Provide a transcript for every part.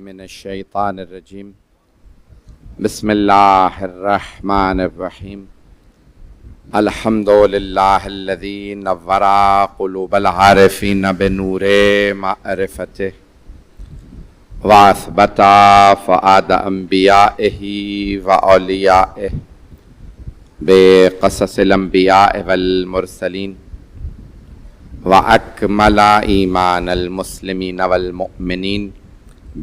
من الشیطان الرجیم بسم اللہ الرحمن الرحیم الحمد للہ الذی نور قلوب العارفین بنور معرفتہ واثبت فؤاد انبیائہ واولیائہ بقصص الانبیاء والمرسلین وأكمل إيمان المسلمين والمؤمنين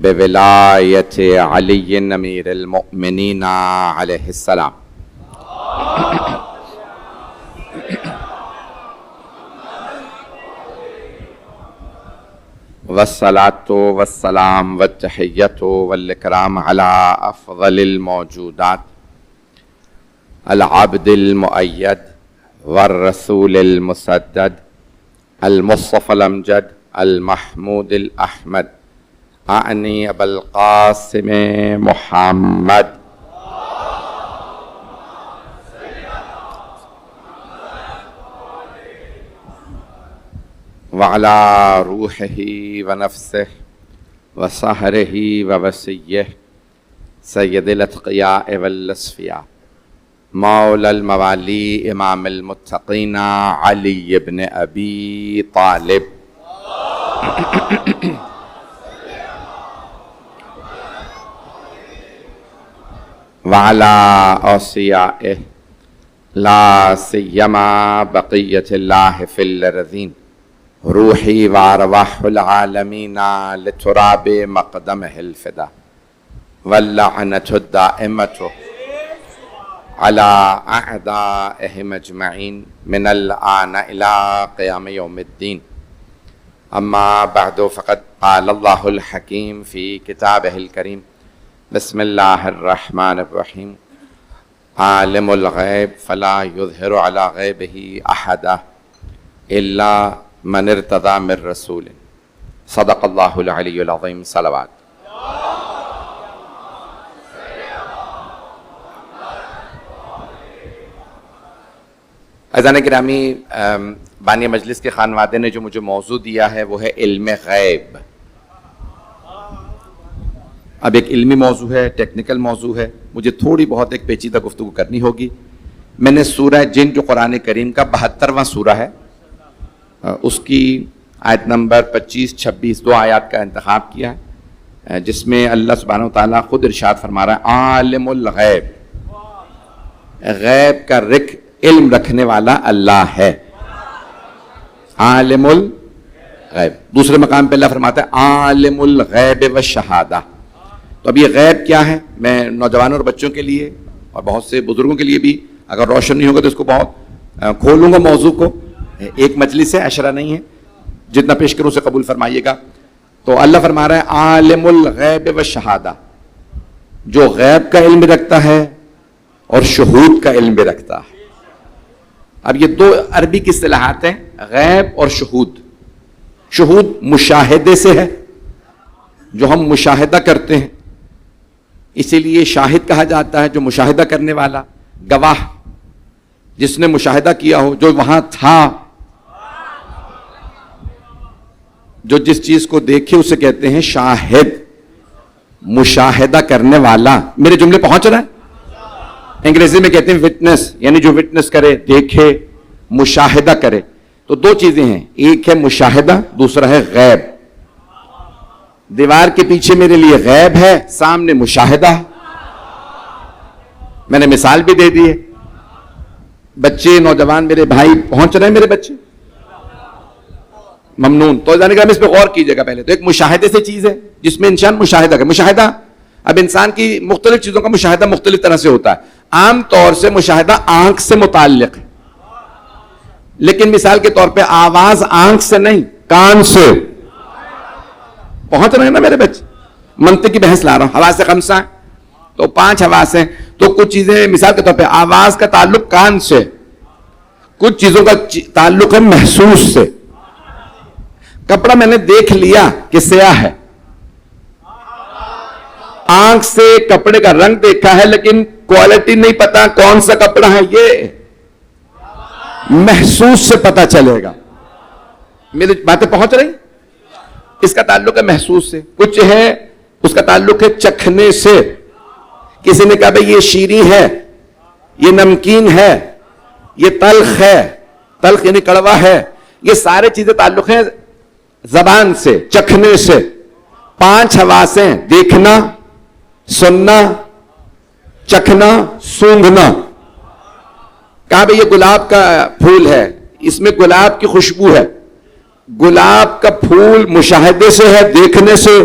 بولاية علي أمير المؤمنين عليه السلام والصلاة والسلام والتحية والإكرام على أفضل الموجودات العبد المؤيد والرسول المسدد المصطفى الأمجد المحمود الأحمد أعني أبا القاسم محمد وعلى روحه ونفسه وصهره ووسيه سيد الأتقياء والأصفياء مولا الموالي امام المتقين علي بن ابي طالب وعلى اوصيائه لا سيما بقية الله في الارضين روحي وارواح العالمين لتراب مقدمه الفدا واللعنة الدائمة على أعدائهم أجمعين من الآن إلى قيام يوم الدين أما بعد فقد قال الله الحكيم في كتابه الكريم بسم الله الرحمن الرحيم عالم الغيب فلا يظهر على غيبه أحدا إلا من ارتضى من رسول صدق الله العلي العظيم صلوات عزیزان گرامی، بانی مجلس کے خانوادے نے جو مجھے موضوع دیا ہے وہ ہے علم غیب۔ اب ایک علمی موضوع ہے، ٹیکنیکل موضوع ہے، مجھے تھوڑی بہت ایک پیچیدہ گفتگو کرنی ہوگی۔ میں نے سورہ جن جو قرآن کریم کا 72واں سورہ ہے، اس کی آیت نمبر 25 26 دو آیات کا انتخاب کیا ہے، جس میں اللہ سبحانہ وتعالیٰ خود ارشاد فرما رہا ہے عالم الغیب، غیب کا علم رکھنے والا اللہ ہے، عالم الغیب۔ دوسرے مقام پہ اللہ فرماتا ہے عالم الغیب والشہادہ۔ تو اب یہ غیب کیا ہے، میں نوجوانوں اور بچوں کے لیے اور بہت سے بزرگوں کے لیے بھی اگر روشن نہیں ہوگا تو اس کو بہت کھولوں گا موضوع کو۔ ایک مجلس ہے، عشرہ نہیں ہے، جتنا پیش کروں اسے قبول فرمائیے گا۔ تو اللہ فرما رہا ہے عالم الغیب والشہادہ، جو غیب کا علم بھی رکھتا ہے اور شہود کا علم بھی رکھتا ہے۔ اب یہ دو عربی کی اصطلاحات ہیں، غیب اور شہود۔ شہود مشاہدے سے ہے، جو ہم مشاہدہ کرتے ہیں، اسی لیے شاہد کہا جاتا ہے، جو مشاہدہ کرنے والا، گواہ جس نے مشاہدہ کیا ہو، جو وہاں تھا، جو جس چیز کو دیکھے اسے کہتے ہیں شاہد، مشاہدہ کرنے والا۔ میرے جملے پہنچ رہے ہیں؟ انگریزی میں کہتے ہیں وٹنس، یعنی جو وٹنس کرے، دیکھے، مشاہدہ کرے۔ تو دو چیزیں ہیں، ایک ہے مشاہدہ، دوسرا ہے غیب۔ دیوار کے پیچھے میرے لیے غیب ہے، سامنے مشاہدہ ہے۔ میں نے مثال بھی دے دی ہے۔ بچے، نوجوان میرے بھائی پہنچ رہے ہیں، میرے بچے ممنون۔ تو جانے کا اس پہ غور کیجیے گا۔ پہلے تو ایک مشاہدے سے چیز ہے جس میں انسان مشاہدہ کرے۔ مشاہدہ، اب انسان کی مختلف چیزوں کا مشاہدہ مختلف طرح سے ہوتا ہے۔ عام طور سے مشاہدہ آنکھ سے متعلق ہے، لیکن مثال کے طور پہ آواز آنکھ سے نہیں، کان سے۔ پہنچ رہے ہیں نا میرے بچے؟ منطق کی بحث لا رہا ہوں۔ حواس خمسہ ہیں تو 5 حواس ہیں، تو کچھ چیزیں مثال کے طور پہ آواز کا تعلق کان سے، کچھ چیزوں کا تعلق ہے محسوس سے۔ کپڑا میں نے دیکھ لیا کہ سیاہ ہے، آنکھ سے کپڑے کا رنگ دیکھا ہے لیکن کوالٹی نہیں پتا کون سا کپڑا ہے، یہ محسوس سے پتا چلے گا۔ میری باتیں پہنچ رہی؟ اس کا تعلق ہے محسوس سے۔ کچھ ہے اس کا تعلق ہے چکھنے سے. کسی نے کہا بھئی یہ شیریں ہے, یہ نمکین ہے, یہ تلخ ہے, تلخ یعنی کڑوا ہے, یہ سارے چیزیں تعلق ہیں زبان سے, چکھنے سے. 5 حواسیں, دیکھنا, سننا, چکھنا, سونگھنا. کہا بھئی یہ گلاب کا پھول ہے, اس میں گلاب کی خوشبو ہے. گلاب کا پھول مشاہدے سے ہے, دیکھنے سے,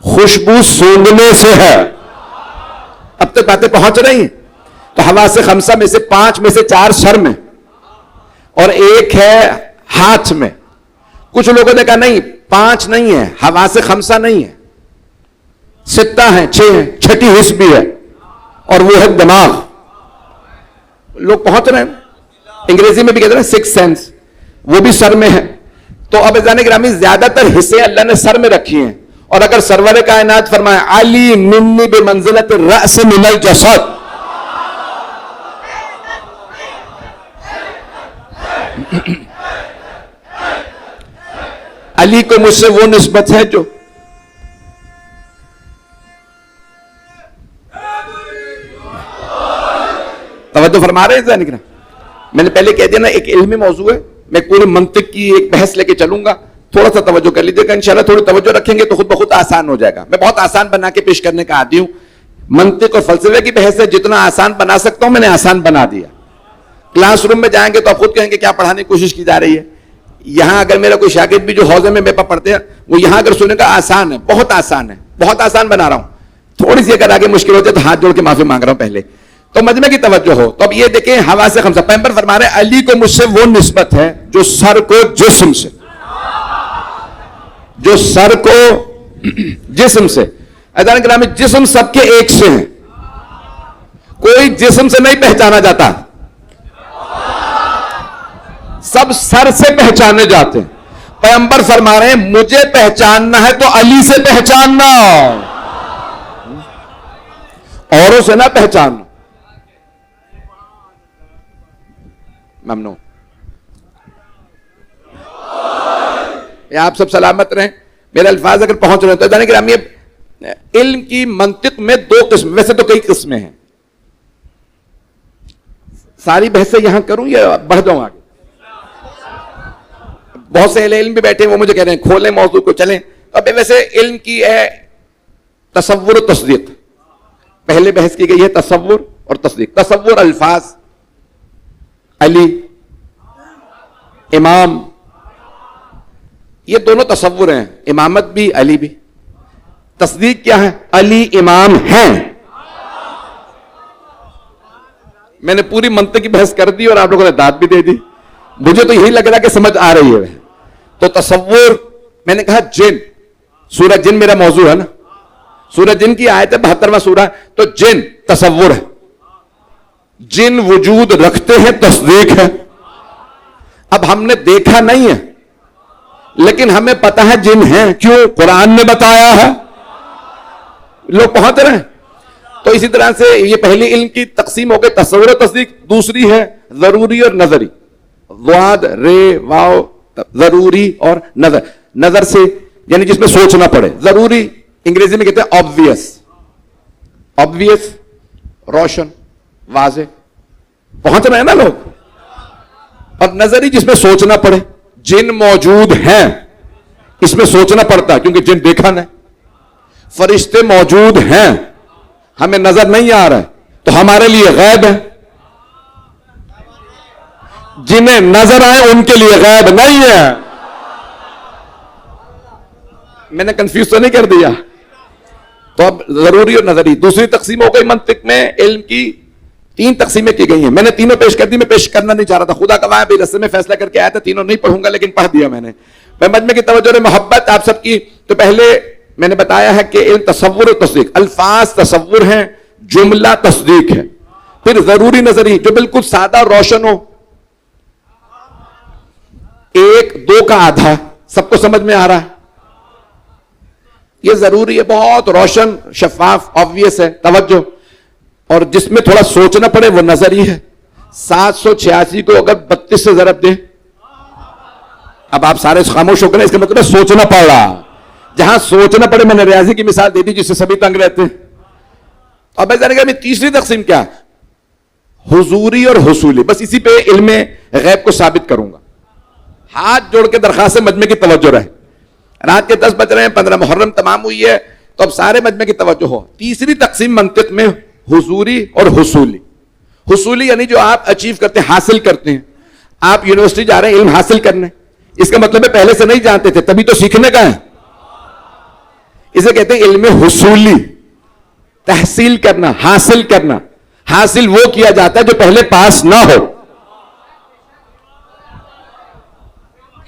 خوشبو سونگھنے سے ہے. اب تک باتیں پہنچ رہی ہیں. تو حواس خمسہ میں سے 5 میں سے 4 سر میں اور 1 ہے ہاتھ میں. کچھ لوگوں نے کہا نہیں 5 نہیں ہے, حواس خمسہ نہیں ہے, 6 ہیں, 6 ہیں, چھٹی حص بھی ہے اور وہ ہے دماغ. لوگ پہنچ رہے ہیں. انگریزی میں بھی کہتے ہیں 6 سینس, وہ بھی سر میں ہے. تو اب عزیزان گرامی زیادہ تر حصے اللہ نے سر میں رکھی ہیں. اور اگر سرور کائنات فرمائے علی منی بمنزلت الرأس من الجسد, علی کو مجھ سے وہ نسبت ہے جو توجہ فرما رہے ہیں. میں نے پہلے کہہ دیا نا ایک علمی موضوع ہے, میں پورے منطق کی ایک بحث لے کے چلوں گا. تھوڑا سا توجہ کر لیجیے گا, انشاءاللہ تھوڑی توجہ رکھیں گے تو خود بخود آسان ہو جائے گا. میں بہت آسان بنا کے پیش کرنے کا عادی ہوں. منطق اور فلسفے کی بحث ہے, جتنا آسان بنا سکتا ہوں میں نے آسان بنا دیا. کلاس روم میں جائیں گے تو آپ خود کہیں گے کیا پڑھانے کی کوشش کی جا رہی ہے. یہاں اگر میرا کوئی شاگرد بھی جو حوزے میں میرے پاس پڑھتے ہیں وہ یہاں اگر سنے کا آسان ہے, بہت آسان ہے, بہت آسان بنا رہا ہوں. تھوڑی سی اگر آگے مشکل ہو جائے تو ہاتھ جوڑ کے معافی مانگ رہا ہوں پہلے. تو مجمع کی توجہ ہو. تو اب یہ دیکھیں حواس خمسہ, پیغمبر فرما رہے ہیں علی کو مجھ سے وہ نسبت ہے جو سر کو جسم سے, جو سر کو جسم سے. عزیزان گرامی جسم سب کے ایک سے ہیں, کوئی جسم سے نہیں پہچانا جاتا, سب سر سے پہچانے جاتے ہیں. پیغمبر فرما رہے ہیں مجھے پہچاننا ہے تو علی سے پہچاننا, اوروں سے نہ پہچاننا. ممنون. آپ سب سلامت رہیں. میرے الفاظ اگر پہنچ رہے ہیں تو جانے کہ ہم یہ علم کی منطق میں 2 قسم, ویسے تو کئی قسمیں ہیں. ساری بحثیں یہاں کروں یا بڑھ جاؤں آگے؟ بہت سے علم بھی بیٹھے ہیں, وہ مجھے کہہ رہے ہیں کھولیں موضوع کو, چلیں. اب ویسے علم کی ہے تصور و تصدیق. پہلے بحث کی گئی ہے تصور اور تصدیق. تصور الفاظ, علی, امام, یہ دونوں تصور ہیں. امامت بھی علی بھی. تصدیق کیا ہے؟ علی امام ہیں. میں نے پوری منطق کی بحث کر دی اور آپ لوگوں نے داد بھی دے دی. مجھے تو یہی لگ رہا کہ سمجھ آ رہی ہے. تو تصور, میں نے کہا جن, سورہ جن میرا موضوع ہے نا, سورہ جن کی آیت ہے 72واں سورہ, تو جن تصور ہے. جن وجود رکھتے ہیں, تصدیق ہے. اب ہم نے دیکھا نہیں ہے لیکن ہمیں پتا ہے جن ہیں. کیوں؟ قرآن نے بتایا ہے. لوگ پہنچ رہے ہیں. تو اسی طرح سے یہ پہلی علم کی تقسیم ہو گئی تصور و تصدیق. دوسری ہے ضروری اور نظری. ضاد رے واو, ضروری اور نظر. نظر سے یعنی جس میں سوچنا پڑے. ضروری انگریزی میں کہتے ہیں obvious. obvious روشن, واضح. پہنچ رہے ہیں نا لوگ. اور نظری جس میں سوچنا پڑے. جن موجود ہیں, اس میں سوچنا پڑتا ہے کیونکہ جن دیکھا نہیں. فرشتے موجود ہیں, ہمیں نظر نہیں آ رہا ہے تو ہمارے لیے غیب ہے. جنہیں نظر آئے ان کے لیے غیب نہیں ہے. میں نے کنفیوز تو نہیں کر دیا؟ تو اب ضروری اور نظری. دوسری تقسیم ہو گئی منطق میں علم کی 3 تقسیمیں کی گئی ہیں. میں نے تینوں پیش کر دی. میں پیش کرنا نہیں چاہ رہا تھا, خدا گواہ ہے, رستے میں فیصلہ کر کے آیا تھا تینوں نہیں پڑھوں گا لیکن پڑھ دیا میں نے. میں مجمع کی توجہ اور محبت آپ سب کی. تو پہلے میں نے بتایا ہے کہ علم تصور و تصدیق. الفاظ تصور ہیں, جملہ تصدیق ہے. پھر ضروری نظری جو بالکل سادہ اور روشن ہو, 1 2 کا آدھا, سب کو سمجھ میں آ رہا ہے, یہ ضروری ہے. بہت روشن, شفاف, obvious ہے. توجہ. اور جس میں تھوڑا سوچنا پڑے وہ نظری ہے. 786 کو اگر 32 سے ضرب دے, اب آپ سارے خاموش ہو گئے, اس کا مطلب ہے سوچنا پڑ رہا. جہاں سوچنا پڑے. میں نے ریاضی کی مثال دی تھی جس سے سبھی تنگ رہتے ہیں. اب میں جانے گا میں تیسری تقسیم کیا, حضوری اور حصولی. بس اسی پہ علم غیب کو ثابت کروں گا. ہاتھ جوڑ کے درخواست ہے مجمع کی توجہ رہے. رات کے 10 بج رہے ہیں, 15 محرم تمام ہوئی ہے, تو اب سارے مجمع کی توجہ ہو. تیسری تقسیم منطق میں حضوری اور حصولی. حصولی یعنی جو آپ اچیو کرتے ہیں, حاصل کرتے ہیں. آپ یونیورسٹی جا رہے ہیں علم حاصل کرنے, اس کا مطلب ہے پہلے سے نہیں جانتے تھے, تبھی تو سیکھنے کا ہے. اسے کہتے ہیں علم حصولی, تحصیل کرنا, حاصل کرنا. حاصل وہ کیا جاتا ہے جو پہلے پاس نہ ہو.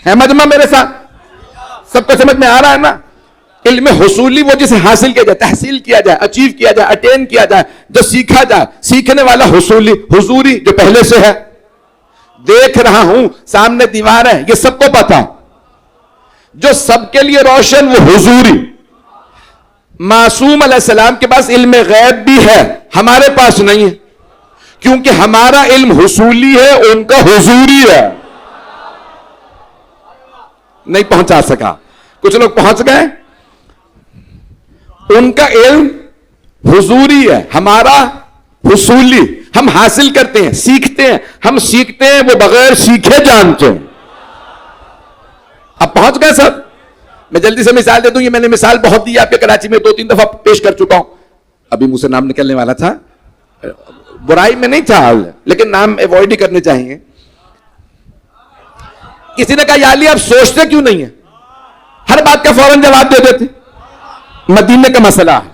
ہے مجمع میرے ساتھ؟ سب کو سمجھ میں آ رہا ہے نا؟ علم حصولی وہ جسے حاصل کیا جائے, تحصیل کیا جائے, اچیو کیا جائے, اٹین کیا جائے, جو سیکھا جائے. سیکھنے والا حصولی. حضوری جو پہلے سے ہے, دیکھ رہا ہوں سامنے دیوار ہے, یہ سب کو پتا. جو سب کے لیے روشن وہ حضوری. معصوم علیہ السلام کے پاس علم غیب بھی ہے, ہمارے پاس نہیں ہے, کیونکہ ہمارا علم حصولی ہے, ان کا حضوری ہے. نہیں پہنچا سکا. کچھ لوگ پہنچ گئے, ان کا علم حضوری ہے, ہمارا حصولی. ہم حاصل کرتے ہیں, سیکھتے ہیں. ہم سیکھتے ہیں, وہ بغیر سیکھے جانتے ہیں. اب پہنچ گئے سب. میں جلدی سے مثال دے دوں, یہ میں نے مثال بہت دی آپ کے, کراچی میں 2-3 دفعہ پیش کر چکا ہوں. ابھی منہ سے نام نکلنے والا تھا, برائی میں نہیں تھا, لیکن نام ایوائڈ ہی کرنے چاہیے. کسی نے کہا یا علی آپ سوچتے کیوں نہیں ہیں, ہر بات کا فوراً جواب دے دیتے, مدینے کا مسئلہ ہے.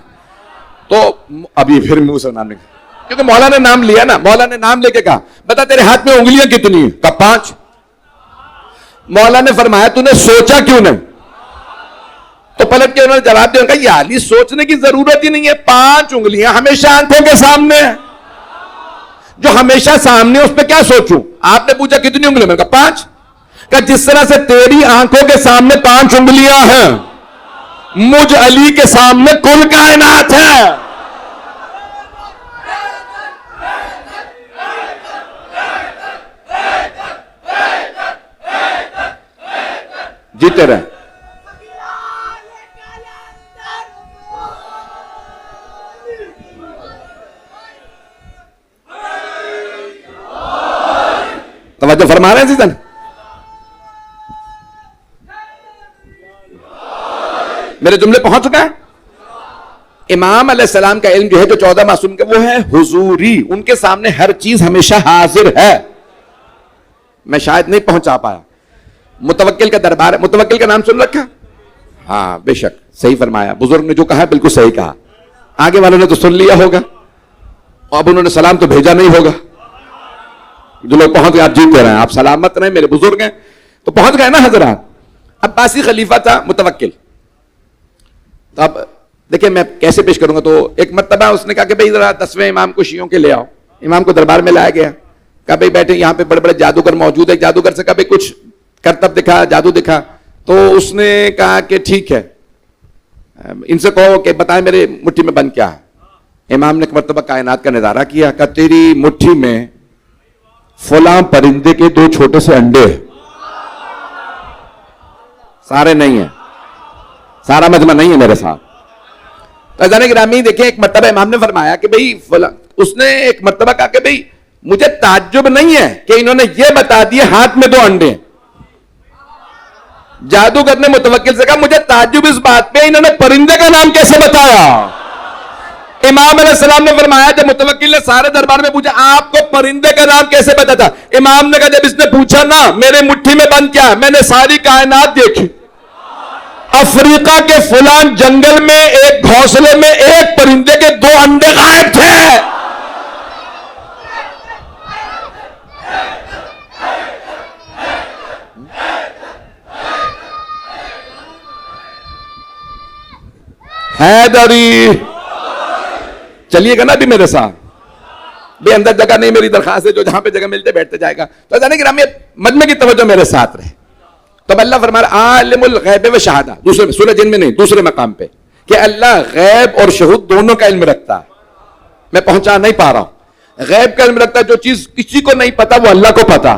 تو ابھی پھر منہ سے نام نکل, کیونکہ مولا نے نام لیا نا. مولا نے نام لے کے کہا بتا تیرے ہاتھ میں انگلیاں کتنی ہیں, کہا 5. مولا نے فرمایا تو نے سوچا کیوں نہیں؟ تو پلٹ کے انہوں نے جواب دیا, کہا یا علی سوچنے کی ضرورت ہی نہیں ہے, 5 انگلیاں ہمیشہ آنکھوں کے سامنے ہیں. جو ہمیشہ سامنے اس پہ کیا سوچوں؟ آپ نے پوچھا کتنی انگلیاں, میں نے کہا 5. کہ جس طرح سے تیری آنکھوں کے سامنے 5 انگلیاں ہیں, مجھ علی کے سامنے کل کائنات ہے. جیتے رہے. توجہ فرما رہے ہیں سیزن. میرے جملے پہنچ چکا ہے. امام علیہ السلام کا علم جو ہے, جو 14 معصوم کا, وہ ہے حضوری. ان کے سامنے ہر چیز ہمیشہ حاضر ہے. میں شاید نہیں پہنچا پایا. متوکل کا دربار ہے. متوکل کا نام سن رکھا؟ ہاں بے شک صحیح فرمایا. بزرگ نے جو کہا بالکل صحیح کہا. آگے والوں نے تو سن لیا ہوگا, اب انہوں نے سلام تو بھیجا نہیں ہوگا. جو لوگ پہنچ گئے آپ جیتے رہے ہیں, آپ سلامت رہے, میرے بزرگ ہیں تو پہنچ گئے نا حضرات. عباسی خلیفہ تھا متوکل. تو اب دیکھیں میں کیسے پیش کروں گا. تو ایک مرتبہ اس نے کہا کہ بھائی ذرا 10ویں امام کو شیعوں کے لے آؤ. امام کو دربار میں لایا گیا. کہا بھائی بیٹھے, یہاں پہ بڑے بڑے جادوگر موجود ہے. جادوگر سے کہا بھائی کچھ کرتب دکھا, جادو دکھا. تو اس نے کہا کہ ٹھیک ہے, ان سے کہو کہ بتائیں میرے مٹھی میں بند کیا ہے. امام نے ایک مرتبہ کائنات کا نظارہ کیا. کہا تیری مٹھی میں فلاں پرندے کے 2 چھوٹے سے انڈے, سارے نہیں ہیں, سارا مجمع نہیں ہے میرے ساتھ. تو عزیزان گرامی دیکھیں, ایک مرتبہ امام نے فرمایا کہ بھئی فلاں, اس نے ایک مرتبہ کہا کہ بھئی مجھے تعجب نہیں ہے کہ انہوں نے یہ بتا دیا ہاتھ میں 2 انڈے. جادوگر نے متوکل سے کہا مجھے تعجب اس بات پہ انہوں نے پرندے کا نام کیسے بتایا. امام علیہ السلام نے فرمایا, جب متوکل نے سارے دربار میں پوچھا آپ کو پرندے کا نام کیسے پتا تھا, امام نے کہا جب اس نے پوچھا نا میرے مٹھی میں بند کیا ہے, میں نے ساری کائنات دیکھی. افریقہ کے فلان جنگل میں ایک گھونسلے میں ایک پرندے کے 2 انڈے غائب تھے. حیدری چلیے گا نا بھی میرے ساتھ. بے اندر جگہ نہیں, میری درخواست ہے جو جہاں پہ جگہ ملتے بیٹھتے جائے گا. تو جانے کہ مجمع کی توجہ میرے ساتھ رہے. تب اللہ فرما رہا عالم الغیب و شہادہ, دوسرے سورہ جن میں نہیں, دوسرے مقام پہ, کہ اللہ غیب اور شہود دونوں کا علم رکھتا ہے. میں پہنچا نہیں پا رہا ہوں. غیب کا علم رکھتا ہے, جو چیز کسی کو نہیں پتا وہ اللہ کو پتا.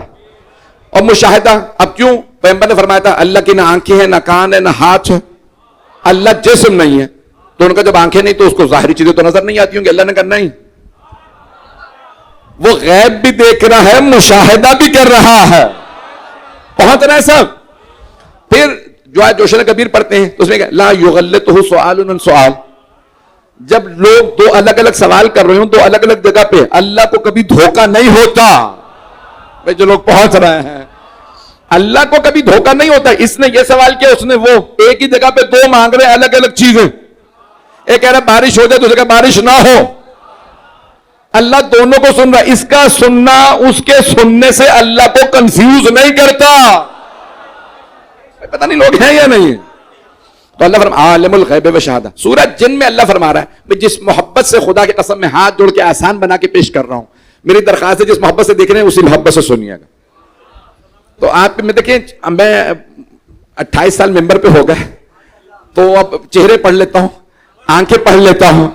اور مشاہدہ, اب کیوں پیغمبر نے فرمایا تھا اللہ کی نہ آنکھیں ہیں, نہ کان ہے, نہ ہاتھ ہے, اللہ جسم نہیں ہے تو ان کا جب آنکھیں نہیں تو اس کو ظاہری چیزیں تو نظر نہیں آتی ہوں گی, اللہ نے کرنا ہی. وہ غیب بھی دیکھ رہا ہے, مشاہدہ بھی کر رہا ہے. پہنچ رہے ہیں سب. پھر جو آج جوشن کبیر پڑھتے ہیں تو اس میں کہ لا یغلطہ سؤال عن سؤال, جب لوگ دو الگ الگ سوال کر رہے ہوں دو الگ الگ جگہ پہ, اللہ کو کبھی دھوکہ نہیں ہوتا. بھائی جو لوگ پہنچ رہے ہیں, اللہ کو کبھی دھوکہ نہیں ہوتا. اس نے یہ سوال کیا, اس نے وہ, ایک ہی جگہ پہ دو مانگ رہے ہیں الگ الگ چیزیں. ایک کہہ رہا بارش ہو جائے, دوسرے کہا بارش نہ ہو. اللہ دونوں کو سن رہا ہے. اس کا سننا اس کے سننے سے اللہ کو کنفیوز نہیں کرتا. پتہ نہیں لوگ ہیں یا نہیں. تو اللہ فرما عالم الغیب و شہادہ. سورہ جن میں اللہ فرما رہا ہے جس محبت سے خدا کی قسم میں ہاتھ جوڑ کے آسان بنا کے پیش کر رہا ہوں, میری درخواست ہے جس محبت سے دیکھ رہے ہیں اسی محبت سے سنیے گا. تو آپ میں دیکھیں, میں 28 سال ممبر پہ ہو گئے تو اب چہرے پڑھ لیتا ہوں, آنکھیں پڑھ لیتا ہوں.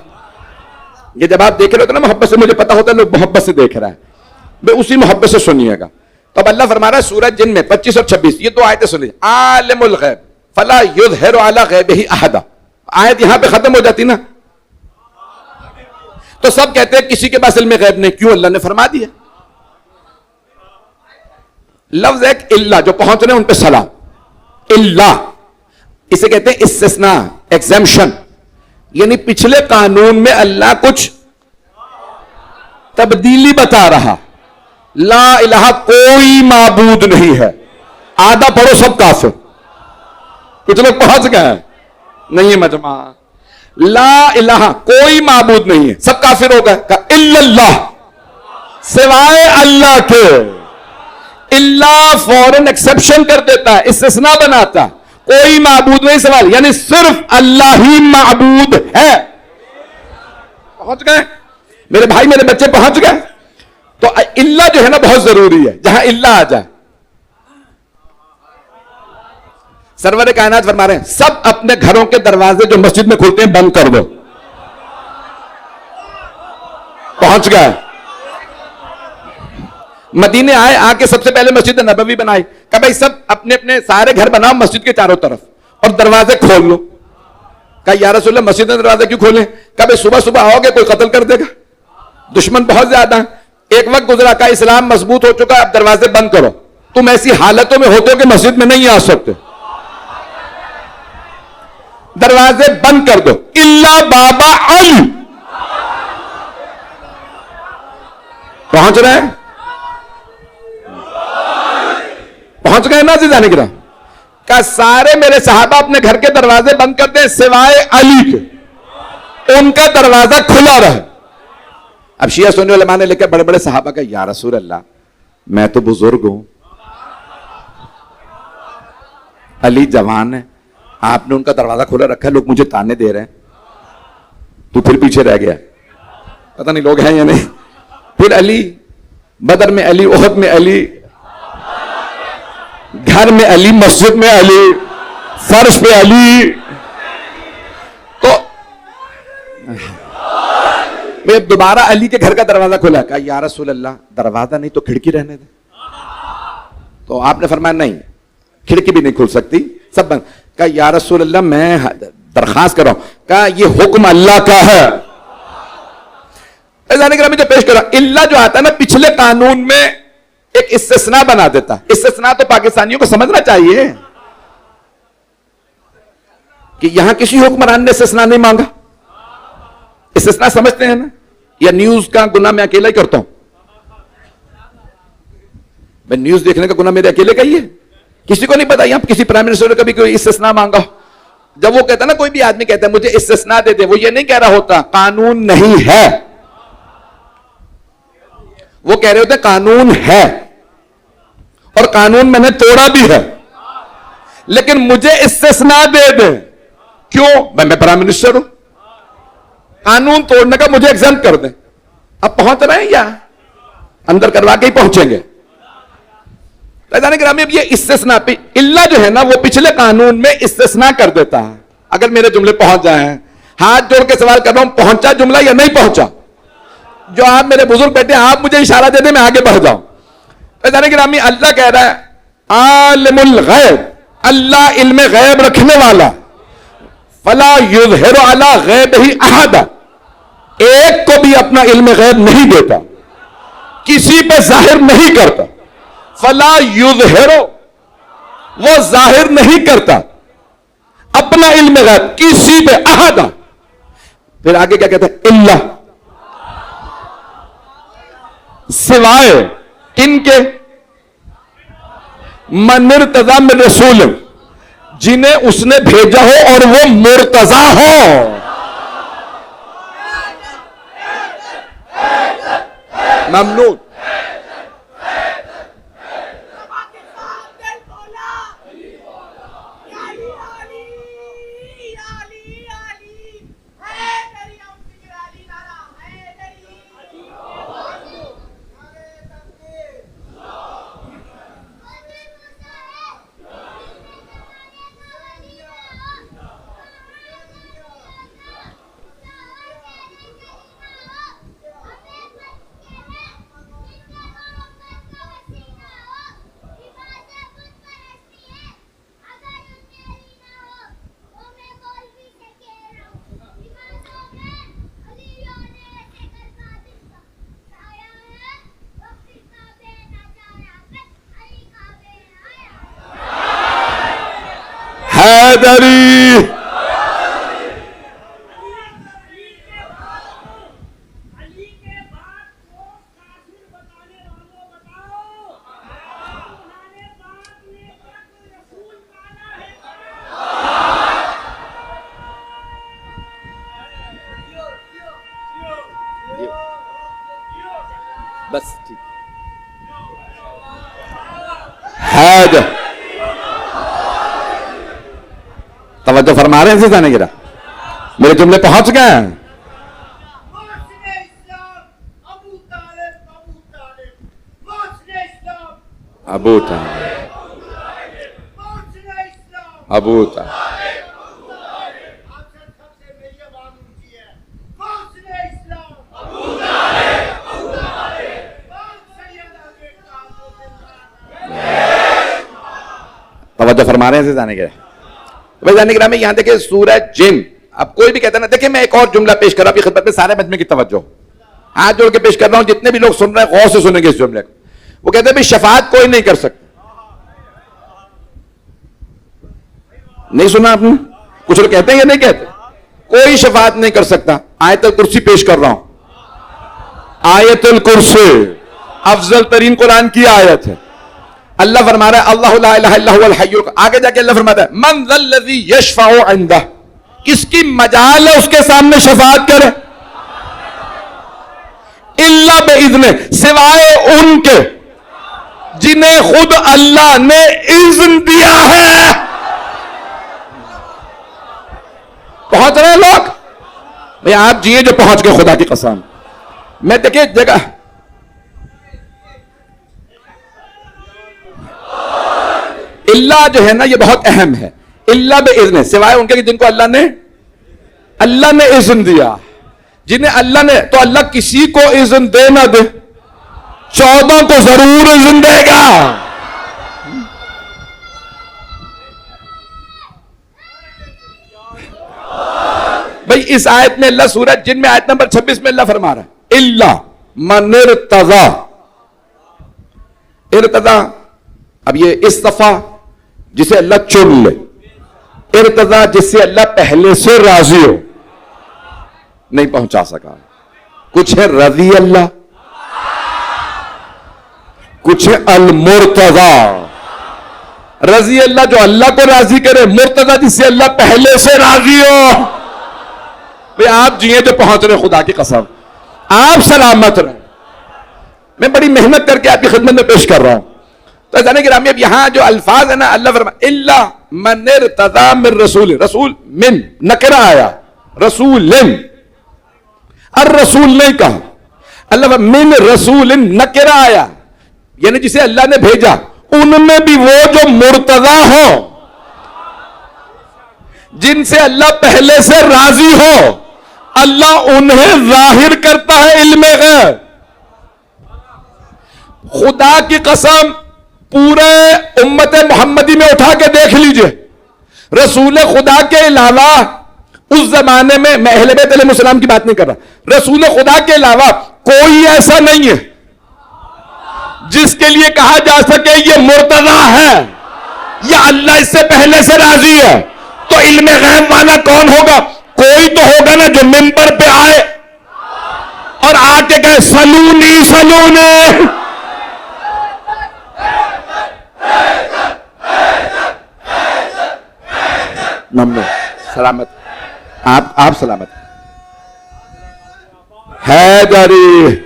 یہ جب آپ دیکھ رہے ہوتے نا محبت سے, مجھے پتا ہوتا ہے لوگ محبت سے دیکھ رہا ہے, بھائی اسی محبت سے سنیے گا. تو اب اللہ فرما رہا ہے سورہ جن میں 25 اور 26, یہ دو آیتیں سنیے. عالم الغیب فلا یظہر علی غیبہ احدا. آیت یہاں پہ ختم ہو جاتی نا, تو سب کہتے ہیں کسی کے پاس علم غیب نہیں. کیوں؟ اللہ نے فرما دیا. لفظ ایک اللہ, جو پہنچ رہے ہیں ان پہ سلام. اللہ اسے کہتے ہیں استثناء, ایگزمپشن, یعنی پچھلے قانون میں اللہ کچھ تبدیلی بتا رہا. لا الہ کوئی معبود نہیں ہے. آدھا پڑھو سب کافر. کچھ لوگ پہنچ گئے نہیں ہے مجمع. لا الہ کوئی معبود نہیں ہے, سب کافر ہو گئے. الا اللہ, سوائے اللہ کے. اللہ فوراً ایکسپشن کر دیتا ہے, استثناء بناتا. کوئی معبود نہیں سوال, یعنی صرف اللہ ہی معبود ہے. پہنچ گئے میرے بھائی, میرے بچے پہنچ گئے. تو اللہ جو ہے نا بہت ضروری ہے, جہاں اللہ آ جائے. سرور کائنات فرما رہے ہیں سب اپنے گھروں کے دروازے جو مسجد میں کھلتے ہیں بند کر دو. پہنچ گئے. مدینے آئے, آ کے سب سے پہلے مسجد نبوی بنائی. کہ بھائی سب اپنے اپنے سارے گھر بناؤ مسجد کے چاروں طرف اور دروازے کھول لو. کہا یا رسول اللہ مسجد میں دروازے کیوں کھولیں؟ کہ بھائی صبح صبح آؤ گے کوئی قتل کر دے گا, دشمن بہت زیادہ ہیں. ایک وقت گزرا کا اسلام مضبوط ہو چکا, اب دروازے بند کرو. تم ایسی حالتوں میں ہوتے ہو کہ مسجد میں نہیں آ سکتے, دروازے بند کر دو. اللہ بابا علی. پہنچ رہے ہیں, پہنچ گئے نا عزیزان کرام. کہ سارے میرے صحابہ اپنے گھر کے دروازے بند کر دیں سوائے علی کے, ان کا دروازہ کھلا رہے. اب شیعہ سنی علماء نے لکھا بڑے بڑے صحابہ کا, یا رسول اللہ میں تو بزرگ ہوں, علی جوان ہے, آپ نے ان کا دروازہ کھلا رکھا ہے, لوگ مجھے تانے دے رہے ہیں, تو پھر پیچھے رہ گیا. پتہ نہیں لوگ ہیں یا نہیں. پھر علی, بدر میں علی, احد میں علی, گھر میں علی, مسجد میں علی, فرش پہ علی. تو میں دوبارہ علی کے گھر کا دروازہ کھلا. کہا یا رسول اللہ دروازہ نہیں تو کھڑکی رہنے دے. تو آپ نے فرمایا نہیں, کھڑکی بھی نہیں کھل سکتی, سب بند. کہا یا رسول اللہ میں درخواست کر رہا ہوں. کہا یہ حکم اللہ کا ہے. جو پیش کر رہا اللہ جو آتا ہے نا پچھلے قانون میں ایک استثناء بنا دیتا. استثناء تو پاکستانیوں کو سمجھنا چاہیے کہ یہاں کسی حکمران نے استثناء نہیں مانگا. استثناء سمجھتے ہیں نا, یا نیوز کا گناہ میں اکیلا ہی کرتا ہوں. میں نیوز دیکھنے کا گناہ میرے اکیلے کا ہی ہے, کسی کو نہیں پتا. یہاں کسی پرائم منسٹر نے کبھی کوئی استثناء مانگا؟ جب وہ کہتا ہے نا, کوئی بھی آدمی کہتا ہے مجھے استثناء دے دے, وہ یہ نہیں کہہ رہا ہوتا قانون نہیں ہے, وہ کہہ رہے ہوتے قانون ہے اور قانون میں نے توڑا بھی ہے, لیکن مجھے استثناء دے دے. کیوں؟ میں پرائم منسٹر ہوں, قانون توڑنے کا مجھے ایگزمپٹ کر دیں. اب پہنچ رہے ہیں یا اندر کروا کے ہی پہنچیں گے؟ اب یہ استثناء اللہ جو ہے نا وہ پچھلے قانون میں استثناء کر دیتا ہے. اگر میرے جملے پہنچ جائیں, ہاتھ جوڑ کے سوال کر رہا ہوں پہنچا جملہ یا نہیں پہنچا؟ جو آپ میرے بزرگ بیٹھے آپ مجھے اشارہ دے دیں میں آگے بڑھ جاؤں. اللہ کہہ رہا ہے عالم الغیب, اللہ علم غیب رکھنے والا. فلا یظہر علی غیبہ احدا، ایک کو بھی اپنا علم غیب نہیں دیتا، کسی پہ ظاہر نہیں کرتا. فلا یظہر، وہ ظاہر نہیں کرتا اپنا علم غیب کسی پہ احدا. پھر آگے کیا کہتا ہے؟ اللہ، سوائے کن کے؟ من ارتضی من رسول، جنہیں اس نے بھیجا ہو اور وہ مرتضی ہو. ممنون. حیدری. بس ٹھیک. حیدر، توجہ فرما رہے ہیں سیدھا نہیں گرا؟ میرے جملے پہنچ گئے ہیں؟ ابو طالب، ابو طالب. توجہ فرما رہے ہیں سیدھا نہیں گرا؟ بھائی گرامی یہاں دیکھیں سورہ جن. اب کوئی بھی کہتا ہے نا، دیکھیں میں ایک اور جملہ پیش کر رہا ہوں آپ کی خدمت میں، سارے مجمع کی توجہ ہاتھ جوڑ کے پیش کر رہا ہوں، جتنے بھی لوگ سن رہے ہیں غور سے سنیں گے اس جملے کو. وہ کہتے ہیں بھی شفاعت کوئی نہیں کر سکتا. نہیں سنا آپ نے؟ کچھ لوگ کہتے ہیں یا نہیں کہتے؟ کوئی شفاعت نہیں کر سکتا. آیت الکرسی پیش کر رہا ہوں. آیت الکرسی افضل ترین قرآن کی آیت ہے. اللہ فرما رہا ہے اللہ لا الہ الا هو الحی القیوم. آگے جا کے اللہ فرماتا ہے من ذا الذی یشفع عنده، کس کی مجال ہے اس کے سامنے شفاعت کرے؟ الا باذنہ، سوائے ان کے جنہیں خود اللہ نے اذن دیا ہے. پہنچ رہے ہیں لوگ؟ بھئی آپ جیے جو پہنچ گئے خدا کی قسم. میں دیکھیں جگہ اللہ جو ہے نا یہ بہت اہم ہے. اللہ باذن، سوائے ان کے جن کو اللہ نے اذن دیا. جنہیں اللہ نے، تو اللہ کسی کو اذن دے نہ دے 14 کو ضرور اذن دے گا. بھئی اس آیت میں اللہ سورہ جن میں آیت نمبر 26 میں اللہ فرما رہا ہے اللہ من ارتضی. ارتضی، اب یہ استفا جسے اللہ چن لے، ارتضی جس سے اللہ پہلے سے راضی ہو. نہیں پہنچا سکا. کچھ ہے رضی اللہ، کچھ ہے المرتضی. رضی اللہ جو اللہ کو راضی کرے، مرتضی جس سے اللہ پہلے سے راضی ہو. بھئی آپ جیے جو پہنچ رہے خدا کی قسم، آپ سلامت رہے. میں بڑی محنت کر کے آپ کی خدمت میں پیش کر رہا ہوں. تو جانے گرامی اب یہاں جو الفاظ ہے نا، اللہ فرمائے الا من ارتضی من رسول. رسول من نکرہ آیا، رسول الرسول نہیں کہا. اللہ من رسول نکرہ آیا، یعنی جسے اللہ نے بھیجا ان میں بھی وہ جو مرتضی ہو، جن سے اللہ پہلے سے راضی ہو، اللہ انہیں ظاہر کرتا ہے علم غیب. خدا کی قسم پورے امت محمدی میں اٹھا کے دیکھ لیجئے، رسول خدا کے علاوہ اس زمانے میں اہل بیت علیہ السلام کی بات نہیں کر رہا، رسول خدا کے علاوہ کوئی ایسا نہیں ہے جس کے لیے کہا جا سکے یہ مرتضی ہے یا اللہ اس سے پہلے سے راضی ہے. تو علم غیب والا کون ہوگا؟ کوئی تو ہوگا نا جو منبر پہ آئے اور آ کے کہے سلونی سلونی. سلامت آپ سلامت. حیدری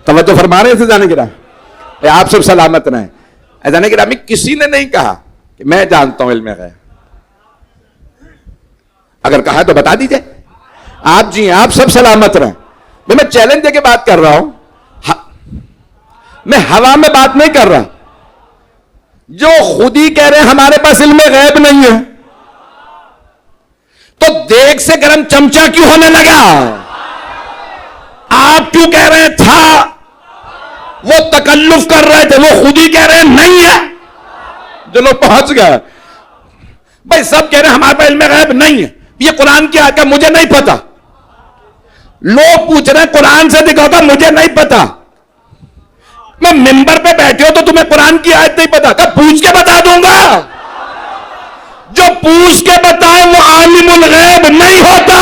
توجہ فرما رہے ہیں جانے گرام، آپ سب سلامت رہیں. جانے گرامی کسی نے نہیں کہا کہ میں جانتا ہوں علم غیب. اگر کہا تو بتا دیجئے. آپ جی آپ سب سلامت رہیں. میں چیلنج دے کے بات کر رہا ہوں، میں ہوا میں بات نہیں کر رہا. جو خود ہی کہہ رہے ہیں ہمارے پاس علم غیب نہیں ہے، تو دیگ سے گرم چمچا کیوں ہونے لگا؟ آپ کیوں کہہ رہے تھا؟ وہ تکلف کر رہے تھے، وہ خود ہی کہہ رہے ہیں نہیں ہے. جو لوگ پہنچ گئے بھائی سب کہہ رہے ہیں ہمارے پاس علم غیب نہیں ہے. یہ قرآن کی آیت ہے مجھے نہیں پتا. لوگ پوچھ رہے ہیں قرآن سے دکھاؤ تو مجھے نہیں پتا. میں ممبر پہ بیٹھے ہو تو تمہیں قرآن کی آیت نہیں پتا، کب پوچھ کے بتا دوں گا. جو پوچھ کے بتائے وہ عالم الغیب نہیں ہوتا.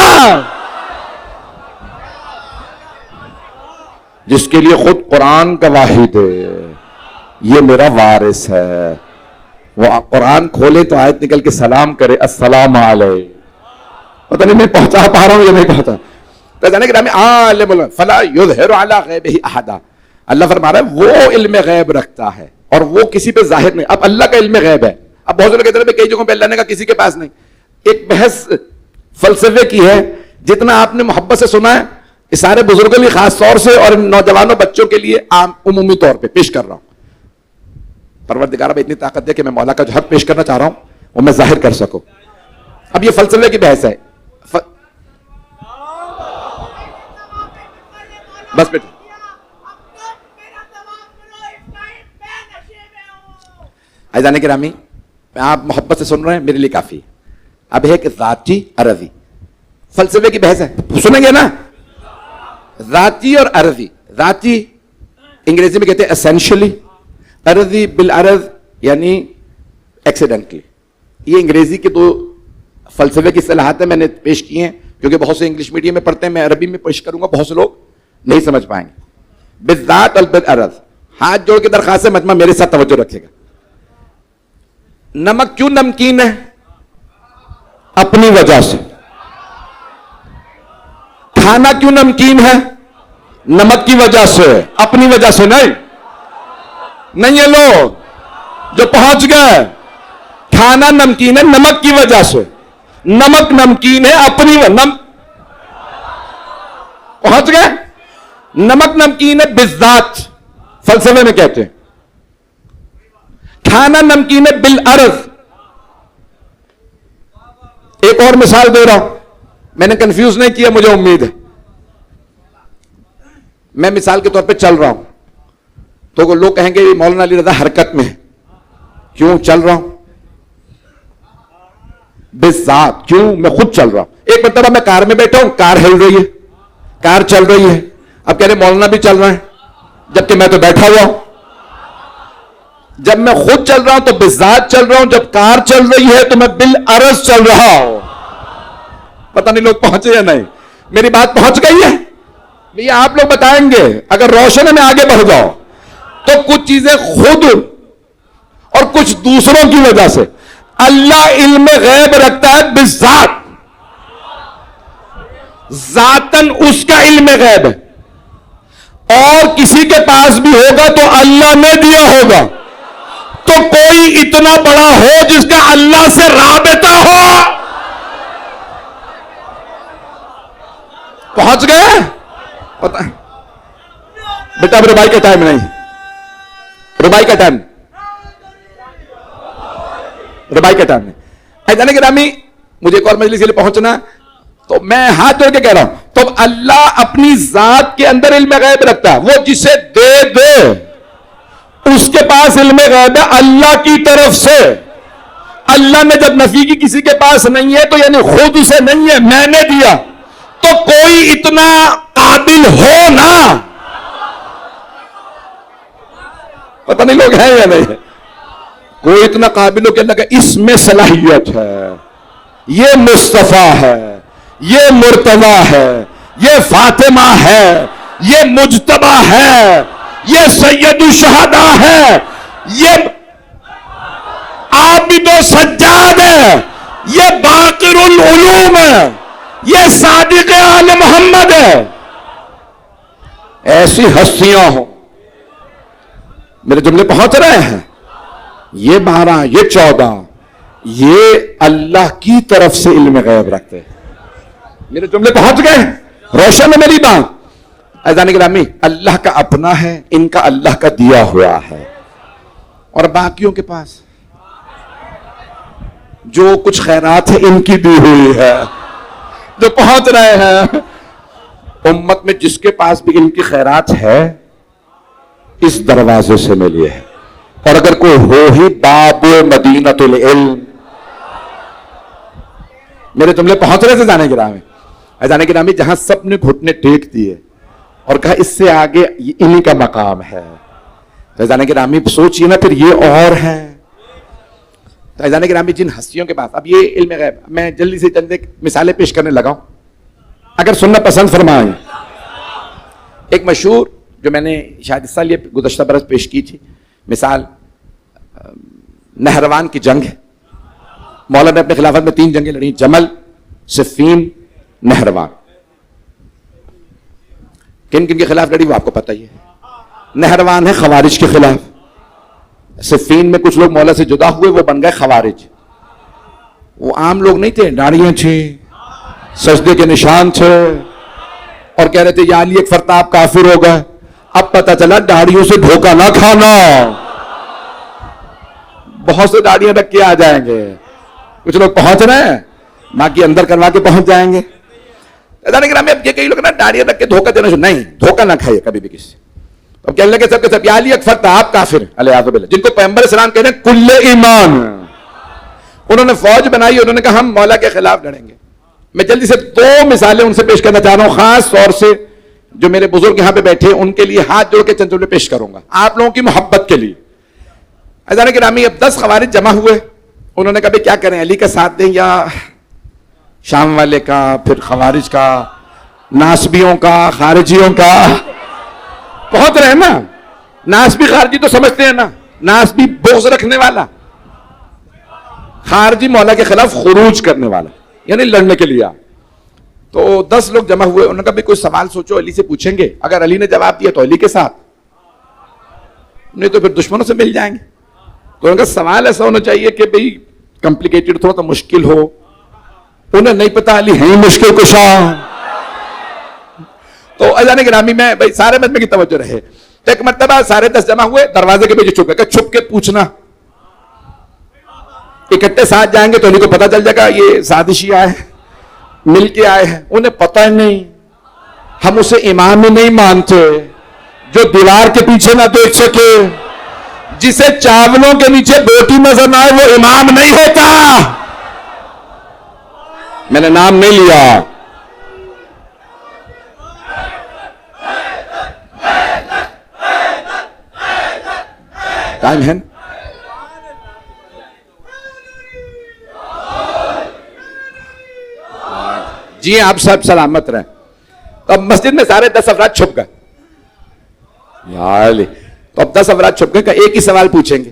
جس کے لیے خود قرآن کا واحد ہے یہ میرا وارث ہے، وہ قرآن کھولے تو آیت نکل کے سلام کرے السلام علیہ. پتہ نہیں میں پہنچا پا رہا ہوں یا نہیں پہنچا. تو جانے کہ عالم الغیب فلا یظہر علی غیبہ احدا. اللہ فرما رہا ہے وہ علم غیب رکھتا ہے اور وہ کسی پہ ظاہر نہیں. اب اللہ کا علم غیب ہے. اب بہت سے لوگ کہتے ہیں کئی جگہوں پہ اللہ نے کہا کسی کے پاس نہیں. ایک بحث فلسفے کی ہے، جتنا آپ نے محبت سے سنا ہے اس سارے بزرگوں کے لیے خاص طور سے اور نوجوانوں بچوں کے لیے عام عمومی طور پہ پیش کر رہا ہوں. پروردگار اب اتنی طاقت دے کہ میں مولا کا جو حق پیش کرنا چاہ رہا ہوں وہ میں ظاہر کر سکوں. اب یہ فلسفے کی بحث ہے. بس بیٹھو. عزیزان گرامی آپ محبت سے سن رہے ہیں میرے لیے کافی. اب ہے کہ ذاتی عرضی فلسفے کی بحث ہے، سنیں گے نا. ذاتی اور عرضی. ذاتی انگریزی میں کہتے ہیں اسینشلی، عرضی بالعرض یعنی ایکسیڈنٹلی. یہ انگریزی کے دو فلسفے کی اصطلاحات میں نے پیش کی ہیں کیونکہ بہت سے انگلش میڈیم میں پڑھتے ہیں. میں عربی میں پیش کروں گا، بہت سے لوگ نہیں سمجھ پائیں گے. بالذات اور بالعرض. ہاتھ جوڑ کے درخواست ہے مجمع میرے ساتھ توجہ رکھے گا. نمک کیوں نمکین ہے؟ اپنی وجہ سے. کھانا کیوں نمکین ہے؟ نمک کی وجہ سے، اپنی وجہ سے نہیں. نہیں ہے لوگ جو پہنچ گئے. کھانا نمکین ہے نمک کی وجہ سے. نمک نمکین ہے اپنی پہنچ گئے. نمک نمکین ہے بالذات فلسفے میں کہتے ہیں. کھانا نمکین ہے بالعرض. ایک اور مثال دے رہا ہوں، میں نے کنفیوز نہیں کیا، مجھے امید ہے. میں مثال کے طور پہ چل رہا ہوں تو لوگ کہیں گے مولانا علی رضا حرکت میں ہے. کیوں چل رہا ہوں؟ بالذات. کیوں؟ میں خود چل رہا ہوں. ایک مرتبہ میں کار میں بیٹھا ہوں، کار ہل رہی ہے، کار چل رہی ہے. اب کہہ رہے مولانا بھی چل رہا ہے جبکہ میں تو بیٹھا ہوا ہوں. جب میں خود چل رہا ہوں تو بالذات چل رہا ہوں، جب کار چل رہی ہے تو میں بالعرض چل رہا ہوں. پتہ نہیں لوگ پہنچے یا نہیں. میری بات پہنچ گئی ہے؟ بھیا آپ لوگ بتائیں گے. اگر روشن ہے میں آگے بڑھ جاؤں تو کچھ چیزیں خود اور کچھ دوسروں کی وجہ سے. اللہ علم غیب رکھتا ہے بالذات. ذاتاً اس کا علم غیب ہے اور کسی کے پاس بھی ہوگا تو اللہ نے دیا ہوگا. تو کوئی اتنا بڑا ہو جس کا اللہ سے رابطہ ہو. پہنچ گئے؟ پتہ بیٹا اب ربائی کا ٹائم نہیں، ربائی کا ٹائم، ربائی کا ٹائم نہیں. ایسا گرامی مجھے ایک اور مجلس کے لیے پہنچنا تو میں ہاتھ جوڑ کے کہہ رہا ہوں تو اللہ اپنی ذات کے اندر علم غیب رکھتا ہے. وہ جسے دے اس کے پاس علم غیب ہے اللہ کی طرف سے. اللہ نے جب نفی کی کسی کے پاس نہیں ہے تو یعنی خود اسے نہیں ہے، میں نے دیا، تو کوئی اتنا قابل ہو نا، پتہ نہیں لوگ ہیں یا نہیں، کوئی اتنا قابل ہو کہ اللہ کا اس میں صلاحیت ہے، یہ مصطفیٰ ہے، یہ مرتضی ہے، یہ فاطمہ ہے، یہ مجتبی ہے، یہ سید الشہداء ہے، یہ عابد و سجاد ہے، یہ باقر العلوم ہے، یہ صادق آل محمد ہے. ایسی ہستیاں ہوں. میرے جملے پہنچ رہے ہیں؟ یہ 12 یہ 14 یہ اللہ کی طرف سے علم غیب رکھتے ہیں. میرے جملے پہنچ گئے؟ روشن ہے میری بات؟ عزیزان گرامی، اللہ کا اپنا ہے، ان کا اللہ کا دیا ہوا ہے، اور باقیوں کے پاس جو کچھ خیرات ہے ان کی دی ہوئی ہے. جو پہنچ رہے ہیں امت میں، جس کے پاس بھی ان کی خیرات ہے اس دروازے سے ملیے ہے. اور اگر کوئی ہو ہی باب مدینۃ العلم. میرے جملے پہنچ رہے تھے جانے گرامی؟ جانے گرامی، جہاں سب نے گھٹنے ٹیک دیے اور کہا اس سے آگے انہی کا مقام ہے، تو جانے گرامی سوچئے نا، پھر یہ اور ہے. تو جانے گرامی، جن ہستیوں کے پاس اب یہ علم غیب، میں جلدی سے چند ایک مثالیں پیش کرنے لگا ہوں، اگر سننا پسند فرمائیں. ایک مشہور جو میں نے شاید اس سال یہ گزشتہ برس پیش کی تھی مثال، نہروان کی جنگ ہے. مولا نے اپنے خلافت میں 3 جنگیں لڑی، جمل، صفین، نہروان. کن کن کے خلاف لڑی وہ آپ کو پتہ ہی ہے. نہروان ہے خوارج کے خلاف. صفین میں کچھ لوگ مولا سے جدا ہوئے، وہ بن گئے خوارج. وہ عام لوگ نہیں تھے، داڑیاں تھیں، سجدے کے نشان تھے، اور کہہ رہے تھے یا علی اکبر آپ کافر ہو گئے. اب پتہ چلا داڑیوں سے دھوکہ نہ کھانا، بہت سے داڑیاں رکھ کے آ جائیں گے. کچھ لوگ پہنچ رہے ہیں، باقی اندر کروا کے پہنچ جائیں گے. اب یہ کئی لوگ نا داڑیاں رکھ کے دھوکہ دینا نہیں، دھوکہ نہ کھائیے کبھی بھی کسی. اب کہنے لگے سب کے سب یا علی اکبر آپ کافر علیہ باللہ، جن کو پیغمبر اسلام کہہ رہے ہیں کل ایمان. انہوں نے فوج بنائی، انہوں نے کہا ہم مولا کے خلاف لڑیں گے. میں جلدی سے 2 مثالیں ان سے پیش کرنا چاہ رہا ہوں، خاص طور سے جو میرے بزرگ یہاں پہ بیٹھے ان کے لیے ہاتھ جوڑ کے چند جملے پیش کروں گا آپ لوگوں کی محبت کے لیے. عزیزان گرامی، اب 10 خوارج جمع ہوئے. انہوں نے کہا کیا کریں، علی کا ساتھ دیں یا شام والے کا، پھر خوارج کا، ناسبیوں کا، خارجیوں کا. پہنچ رہے ہیں نا؟ ناسبی خارجی تو سمجھتے ہیں نا، ناسبی بغض رکھنے والا، خارجی مولا کے خلاف خروج کرنے والا، یعنی لڑنے کے لیے. تو 10 لوگ جمع ہوئے. انہوں نے کہا بھی کوئی سوال سوچو، علی سے پوچھیں گے، اگر علی نے جواب دیا تو علی کے ساتھ، نہیں تو پھر دشمنوں سے مل جائیں گے. تو ان کا سوال ایسا ہونا چاہیے کہ بھئی کمپلیکیٹڈ، تھوڑا تو مشکل ہو. انہیں نہیں پتا علی ہیں مشکل کشا. تو عزیزان گرامی، میں بھئی سارے مجمع کی توجہ رہے. ایک مرتبہ سارے 10 جمع ہوئے، دروازے کے پیچھے چھپ گئے کہ چھپ کے پوچھنا، اکٹھے ساتھ جائیں گے تو علی کو پتا چل جائے گا یہ سازشی آئے ہیں، مل کے آئے ہیں. انہیں پتہ ہی نہیں، ہم اسے امام ہی نہیں مانتے جو دیوار کے پیچھے نہ دیکھ سکے، جسے چاولوں کے نیچے بوٹی نظر نہ آئے، وہ امام نہیں ہوتا. میں نے نام نہیں لیا. ٹائم ہے جی، آپ سب سلامت رہیں. تو اب مسجد میں سارے 10 افراد چھپ گئے. تو اب 10 افراد چھپ گئے کہ ایک ہی سوال پوچھیں گے.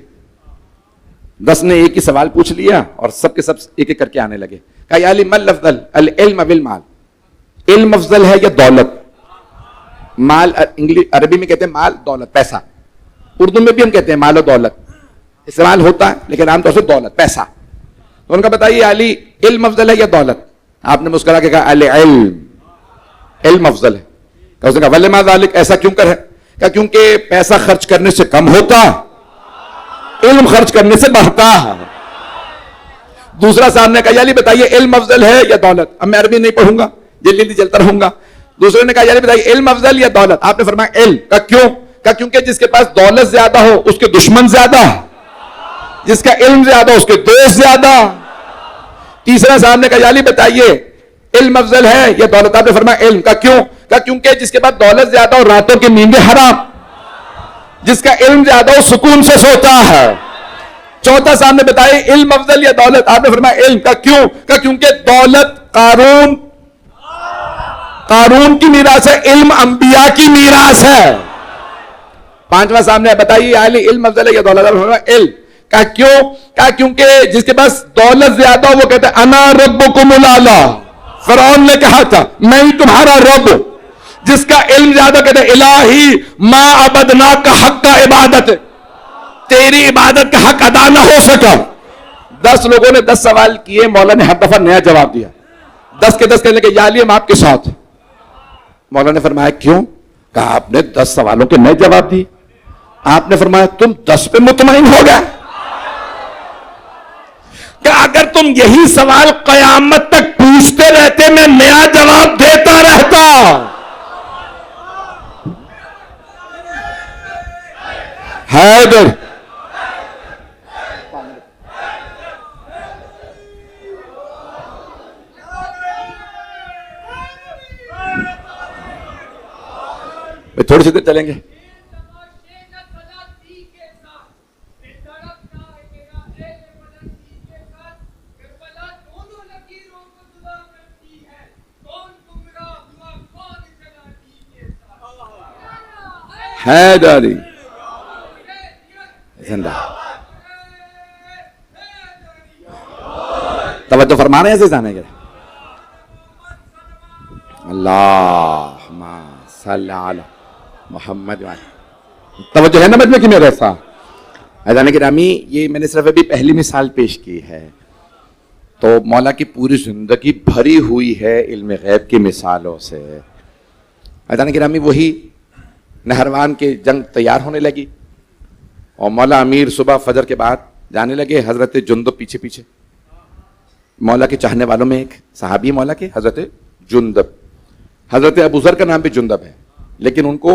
10 نے ایک ہی سوال پوچھ لیا اور سب کے سب ایک ایک کر کے آنے لگے. کہا یا علی من الافضل العلم والمال، علم افضل ہے یا دولت؟ مال عربی میں کہتے ہیں مال، دولت، پیسہ. اردو میں بھی ہم کہتے ہیں مال و دولت، استعمال ہوتا ہے لیکن عام طور سے دولت، پیسہ. تو ان کا بتائیے علی علم افضل ہے یا دولت؟ آپ نے مسکرا کے کہا العلم، علم افضل ہے. اس نے کہا ولما ذالک، ایسا کیوں کر ہے؟ کہا کیونکہ پیسہ خرچ کرنے سے کم ہوتا، علم خرچ کرنے سے بڑھتا. دوسرا صاحب نے کہا یا علی بتائیے علم افضل ہے یا دولت؟ اب میں عربی نہیں پڑھوں گا، جلدی جلدی چلتا رہوں گا. دوسرے نے کہا یا علی بتائیے علم افضل یا دولت؟ آپ نے فرمایا علم. کہا کیوں؟ کہا کیونکہ جس کے پاس دولت زیادہ ہو اس کے دشمن زیادہ. جس کا علم زیادہ اس کے دوست زیادہ. تیسرا صاحب نے کہا یا علی بتائیے علم افضل ہے یا دولت؟ آپ نے فرمایا علم. کا کیوں؟ کہا کیونکہ جس کے بعد دولت زیادہ اور راتوں کی نیندیں حرام. جس کا علم زیادہ وہ سکون سے سوتا ہے. چوتھا صاحب نے بتایا علم افضل یا دولت؟ آپ نے فرمایا علم. کا کیوں؟ کہا کیونکہ دولت قارون کی میراث ہے، علم انبیاء کی میراث ہے. پانچواں صاحب نے بتائیے علی علم افضل ہے یا دولت؟ آپ نے فرمایا علم. کہا کیوں؟ کہا کیونکہ جس کے پاس دولت زیادہ وہ کہتا ہے انا ربکم الاعلی. فرعون نے کہا تھا میں ہی تمہارا رب. جس کا علم زیادہ کہتا ہے الہی ما عبدناک حق کا عبادت، تیری عبادت کا حق ادا نہ ہو سکا. 10 لوگوں نے 10 سوال کیے، مولا نے ہر دفعہ نیا جواب دیا. 10 کے 10 کہنے لگے یا علی ہم آپ کے ساتھ. مولا نے فرمایا کیوں؟ کہا آپ نے 10 سوالوں کے نئے جواب دیے. آپ نے فرمایا تم 10 پہ مطمئن ہو گئے کہ اگر تم یہی سوال قیامت تک پوچھتے رہتے میں نیا جواب دیتا رہتا. حیدر تھوڑی سی دیر چلیں گے. حیدری زندہ. توجہ فرما رہے ہیں ایسے جانے کے اللہم صلی علی محمد. توجہ ہے نا مجھ میں کہ میرے ساتھ اذان گرامی یہ میں نے صرف ابھی پہلی مثال پیش کی ہے تو مولا کی پوری زندگی بھری ہوئی ہے علم غیب کی مثالوں سے. اذان گرامی وہی نہروان کی جنگ تیار ہونے لگی اور مولا امیر صبح فجر کے بعد جانے لگے. حضرت جندب پیچھے پیچھے. مولا کے چاہنے والوں میں ایک صحابی مولا کے حضرت جندب. حضرت ابو ذر کا نام بھی جندب ہے لیکن ان کو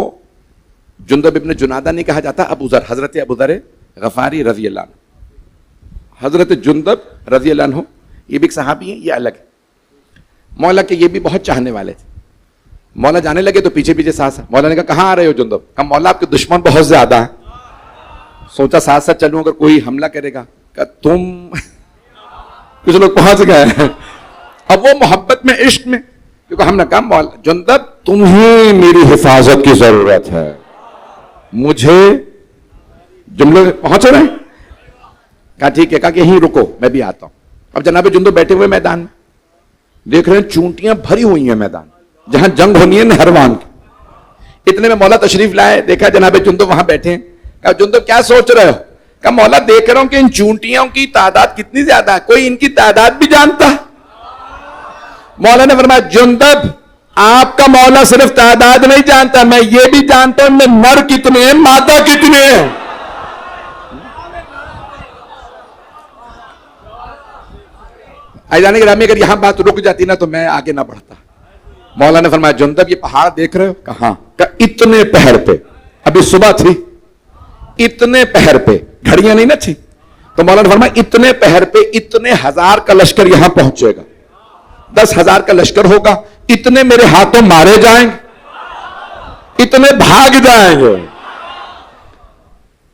جندب ابن جنادہ نہیں کہا جاتا، ابو ذر، حضرت ابو ذر غفاری رضی اللہ عنہ. حضرت جندب رضی اللہ عنہ یہ بھی ایک صحابی ہیں، یہ الگ ہے. مولا کے یہ بھی بہت چاہنے والے تھے. مولا جانے لگے تو پیچھے پیچھے ساتھ. مولا نے کہا کہاں آ رہے ہو جندب؟ کہا مولا آپ کے دشمن بہت زیادہ ہیں. سوچا ساتھ ساتھ چلوں اگر کوئی حملہ کرے گا. کہا تم کچھ لوگ پہنچ گئے ہیں. اب وہ محبت میں عشق میں کیونکہ ہم نے کہا مولا جندب تمہیں میری حفاظت کی ضرورت ہے، مجھے جملے پہنچ رہے ہیں. کہا ٹھیک ہے. کہا کہ یہیں رکو میں بھی آتا ہوں. اب جناب جندب بیٹھے ہوئے میدان میں دیکھ رہے ہیں چونٹیاں بھری ہوئی ہیں میدان جہاں جنگ ہونی ہے نہروان کی. اتنے میں مولا تشریف لائے، دیکھا جناب جندب وہاں بیٹھے ہیں. کہا جندب کیا سوچ رہے ہو؟ کہا مولا دیکھ رہا ہوں کہ ان چونٹیوں کی تعداد کتنی زیادہ ہے، کوئی ان کی تعداد بھی جانتا ہے؟ مولا نے فرمایا جندب آپ کا مولا صرف تعداد نہیں جانتا، میں یہ بھی جانتا ہوں میں نر کتنے ہیں مادہ کتنے ہیں. عزیزان گرامی اگر یہاں بات رک جاتی نا تو میں آگے نہ بڑھتا. مولا نے فرمایا جندب یہ پہاڑ دیکھ رہے ہو؟ کہاں؟ کہ اتنے پہر پہ، ابھی صبح تھی، اتنے پہر پہ، گھڑیاں نہیں نا تھی. تو مولا نے فرمایا اتنے پہر پہ اتنے 1000 کا لشکر یہاں پہنچے گا، 10,000 کا لشکر ہوگا، اتنے میرے ہاتھوں مارے جائیں گے، اتنے بھاگ جائیں گے.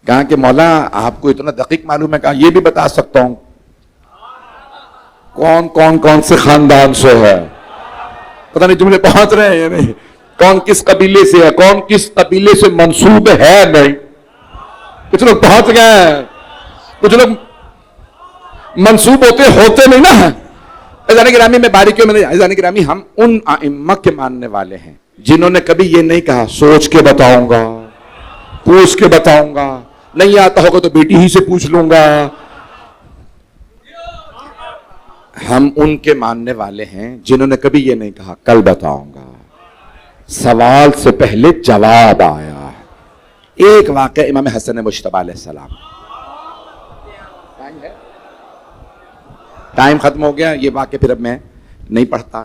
کہا کہ مولا آپ کو اتنا دقیق معلوم ہے؟ کہا یہ بھی بتا سکتا ہوں کون سے خاندان سے ہے. پتہ نہیں جملے پہنچ رہے ہیں یا نہیں، کون کس قبیلے سے ہے، کون کس قبیلے سے منسوب ہے. نہیں کچھ لوگ پہنچ گئے، کچھ لوگ منسوب ہوتے نہیں نا. عزیزان گرامی میں باریکیوں میں نہیں. عزیزان گرامی ہم ان ائمہ کے ماننے والے ہیں جنہوں نے کبھی یہ نہیں کہا سوچ کے بتاؤں گا، پوچھ کے بتاؤں گا، نہیں آتا ہوگا تو بیٹی ہی سے پوچھ لوں گا. ہم ان کے ماننے والے ہیں جنہوں نے کبھی یہ نہیں کہا کل بتاؤں گا، سوال سے پہلے جواب آیا. ایک واقعہ امام حسن مجتبی علیہ السلام. ٹائم ختم ہو گیا، یہ واقعہ پھر اب میں نہیں پڑھتا.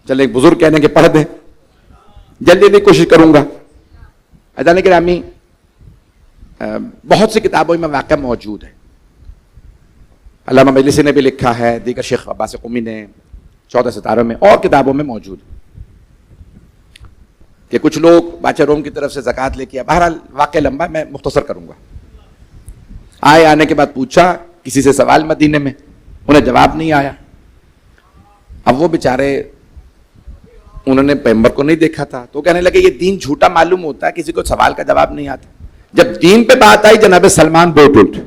چلے ایک بزرگ کہنے کے پڑھ دیں، جلدی جلدی کوشش کروں گا. عزیزان گرامی بہت سی کتابوں میں واقعہ موجود ہے. علامہ مجلسی نے بھی لکھا ہے, دیگر شیخ عباس قمی نے 14 ستاروں میں اور کتابوں میں موجود ہے کہ کچھ لوگ بادشاہ روم کی طرف سے زکوٰۃ لے کے, بہرحال واقعہ لمبا ہے, میں مختصر کروں گا. آنے کے بعد پوچھا کسی سے سوال مدینے میں, انہیں جواب نہیں آیا. اب وہ بیچارے, انہوں نے پیغمبر کو نہیں دیکھا تھا, تو کہنے لگے یہ دین جھوٹا معلوم ہوتا ہے, کسی کو سوال کا جواب نہیں آتا. جب دین پہ بات آئی, جناب سلمان بول اٹھے,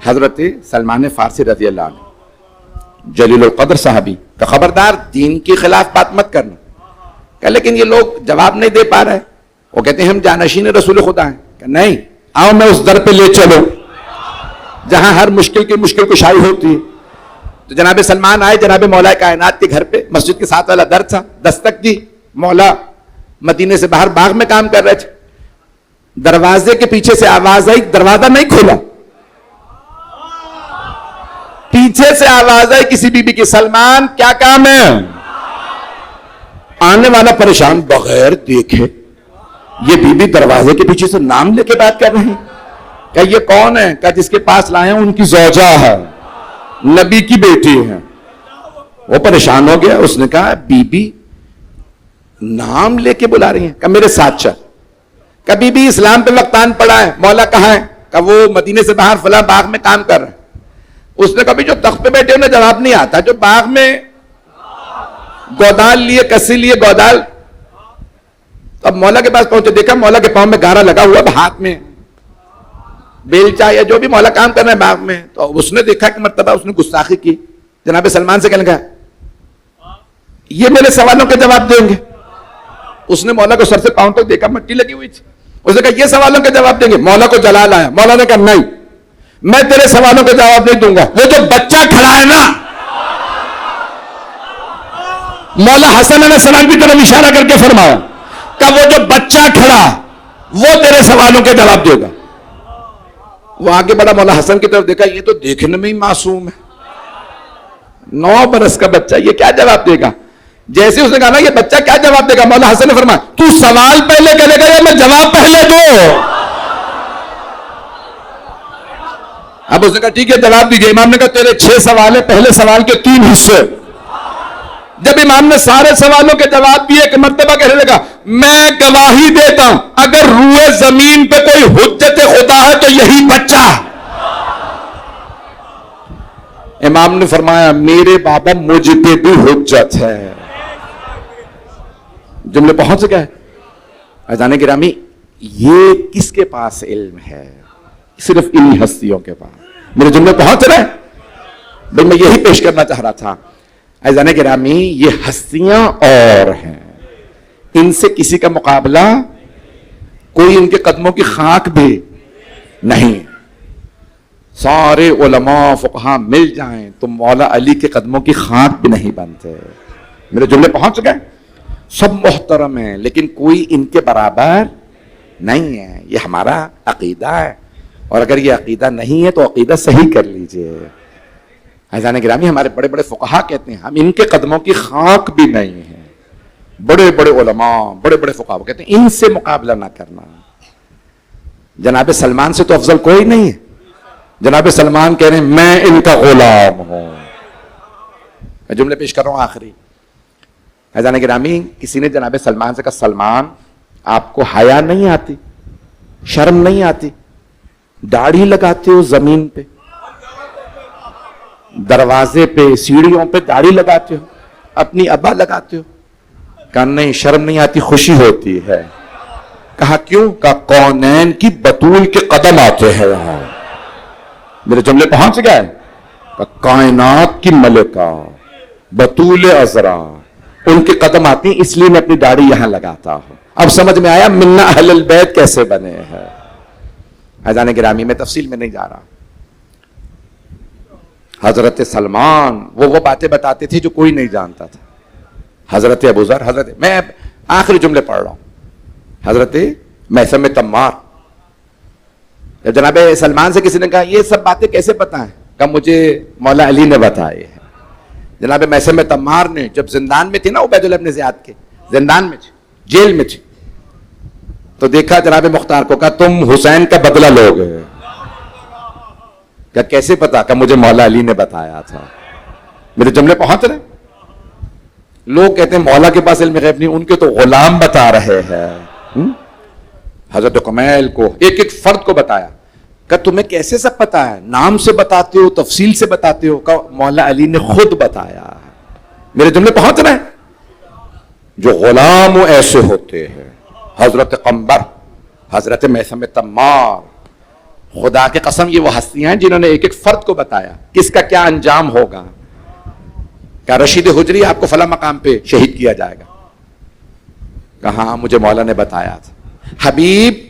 حضرت سلمان فارسی رضی اللہ عنہ, جلیل القدر صحابی, کا خبردار دین کے خلاف بات مت کرنا. کہ لیکن یہ لوگ جواب نہیں دے پا رہے. وہ کہتے ہیں ہم جانشین رسول خدا ہیں. کہ نہیں, آؤ میں اس در پہ لے چلو جہاں ہر مشکل کی مشکل کشائی ہوتی ہے. تو جناب سلمان آئے, جناب مولا کائنات کے گھر پہ, مسجد کے ساتھ والا در تھا, دستک دی. مولا مدینے سے باہر باغ میں کام کر رہے تھے. دروازے کے پیچھے سے آواز آئی, دروازہ نہیں کھولا, پیچھے سے آواز آئی کسی بی بی کی, سلمان کیا کام ہے؟ آنے والا پریشان, بغیر دیکھے یہ بی بی دروازے کے پیچھے سے نام لے کے بات کر رہے ہیں. کہ یہ کون ہے؟ کہ جس کے پاس لائے ہیں ان کی زوجہ ہے, نبی کی بیٹی ہے. وہ پریشان ہو گیا. اس نے کہا بی بی نام لے کے بلا رہی ہیں. کہ میرے ساتھ چل. کبھی بھی اسلام پہ وقت آن پڑا ہے. مولا کہاں ہے؟ کہ وہ مدینے سے باہر فلاں باغ میں کام کر رہے ہیں. اس نے کبھی جو تخت پہ بیٹھے انہیں جواب نہیں آتا, جو باغ میں گودال لیے, کسی لیے گودال. اب مولا کے پاس پہنچے, دیکھا مولا کے پاؤں میں گارا لگا ہوا, ہاتھ میں بیلچا یا جو بھی مولا کام کر رہے ہیں باغ میں. تو اس نے دیکھا کہ مرتبہ اس نے گستاخی کی. جناب سلمان سے کہنے لگا یہ میرے سوالوں کے جواب دیں گے. اس نے مولا کو سر سے پاؤں تک دیکھا, مٹی لگی ہوئی تھی. اس نے کہا یہ سوالوں کے جواب دیں گے. مولا کو جلال آیا. مولا نے کہا نہیں, میں تیرے سوالوں کے جواب نہیں دوں گا. وہ جو بچہ کھڑا ہے نا, مولا حسن علیہ السلام کی طرف اشارہ کر کے فرمایا کہ وہ جو بچہ کھڑا وہ تیرے سوالوں کے جواب دے گا. وہ آگے بڑا, مولا حسن کی طرف دیکھا, یہ تو دیکھنے میں ہی معصوم ہے, 9 برس کا بچہ, یہ کیا جواب دے گا؟ جیسے اس نے کہا نا یہ بچہ کیا جواب دے گا, مولا حسن نے فرمایا تو سوال پہلے کرے گا یا میں جواب پہلے دوں؟ اب اس نے کہا ٹھیک ہے جواب دیجیے. امام نے کہا تیرے 6 سوال ہیں, پہلے سوال کے 3 حصے. جب امام نے سارے سوالوں کے جواب دیے, کہ مرتبہ کہنے لگا میں گواہی دیتا ہوں اگر روئے زمین پہ کوئی حجت خدا ہے تو یہی بچہ. امام نے فرمایا میرے بابا مجھ پہ بھی حجت ہے. جملے پہنچ گئے. عزیزان گرامی, یہ کس کے پاس علم ہے؟ صرف انہی ہستیوں کے پاس. میرے جملے پہنچ رہے ہیں بھائی, میں یہی پیش کرنا چاہ رہا تھا. عزیزان گرامی, یہ ہستیاں اور ہیں, ان سے کسی کا مقابلہ, کوئی ان کے قدموں کی خاک بھی نہیں. سارے علماء فقہاء مل جائیں تو مولا علی کے قدموں کی خاک بھی نہیں بنتے. میرے جملے پہنچ گئے. سب محترم ہیں لیکن کوئی ان کے برابر نہیں ہے. یہ ہمارا عقیدہ ہے, اور اگر یہ عقیدہ نہیں ہے تو عقیدہ صحیح کر لیجئے. عزیزان گرامی, ہمارے بڑے بڑے فقہاء کہتے ہیں ہم ان کے قدموں کی خاک بھی نہیں ہیں. بڑے بڑے علماء, بڑے بڑے فقہاء کہتے ہیں ان سے مقابلہ نہ کرنا. جناب سلمان سے تو افضل کوئی نہیں ہے. جناب سلمان کہہ رہے ہیں میں ان کا غلام ہوں. میں جملے پیش کر رہا ہوں آخری. عزیزان گرامی, کسی نے جناب سلمان سے کہا سلمان آپ کو حیا نہیں آتی, شرم نہیں آتی, داڑھی لگاتے ہو زمین پہ, دروازے پہ, سیڑھیوں پہ داڑھی لگاتے ہو, اپنی ابا لگاتے ہو. کہا نہیں شرم نہیں آتی, خوشی ہوتی ہے. کہا کیوں؟ کہا کونین کی بطول کے قدم آتے ہیں یہاں. میرے جملے پہنچ گئے. کائنات کی ملکہ بطول عذرا, ان کے قدم آتی ہیں اس لیے میں اپنی داڑھی یہاں لگاتا ہوں. اب سمجھ میں آیا منا اہل البیت کیسے بنے ہیں. عزیزان گرامی, میں تفصیل میں نہیں جا رہا. حضرت سلمان وہ باتیں بتاتے تھے جو کوئی نہیں جانتا تھا. حضرت ابو ذر, میں آخری جملے پڑھ رہا ہوں. حضرت میثم تمار, جب جناب سلمان سے کسی نے کہا یہ سب باتیں کیسے پتہ ہیں, کہا مجھے مولا علی نے بتائے ہیں. جناب میثم تمار نے جب زندان میں تھی نا, عبید اللہ ابن زیاد کے زندان میں تھی, جیل میں تھی, تو دیکھا جناب مختار کو، کہا تم حسین کا بدلہ لوگے؟ کہا کیسے پتا؟ کہ مجھے مولا علی نے بتایا تھا. میرے جملے پہنچ رہے؟ لوگ کہتے ہیں مولا کے پاس علم غیب نہیں، ان کے تو غلام بتا رہے ہیں. حضرت کمیل کو ایک ایک فرد کو بتایا کہ تمہیں کیسے سب پتا ہے؟ نام سے بتاتے ہو، تفصیل سے بتاتے ہو؟ کہ مولا علی نے خود بتایا. میرے جملے پہنچ رہے ہیں؟ جو غلام ایسے ہوتے ہیں، حضرت قمبر، حضرت میثم تمار، خدا کی قسم یہ وہ ہستیاں ہیں جنہوں نے ایک ایک فرد کو بتایا کس کا کیا انجام ہوگا. کہ رشید حجری آپ کو فلاں مقام پہ شہید کیا جائے گا. کہاں؟ مجھے مولا نے بتایا تھا. حبیب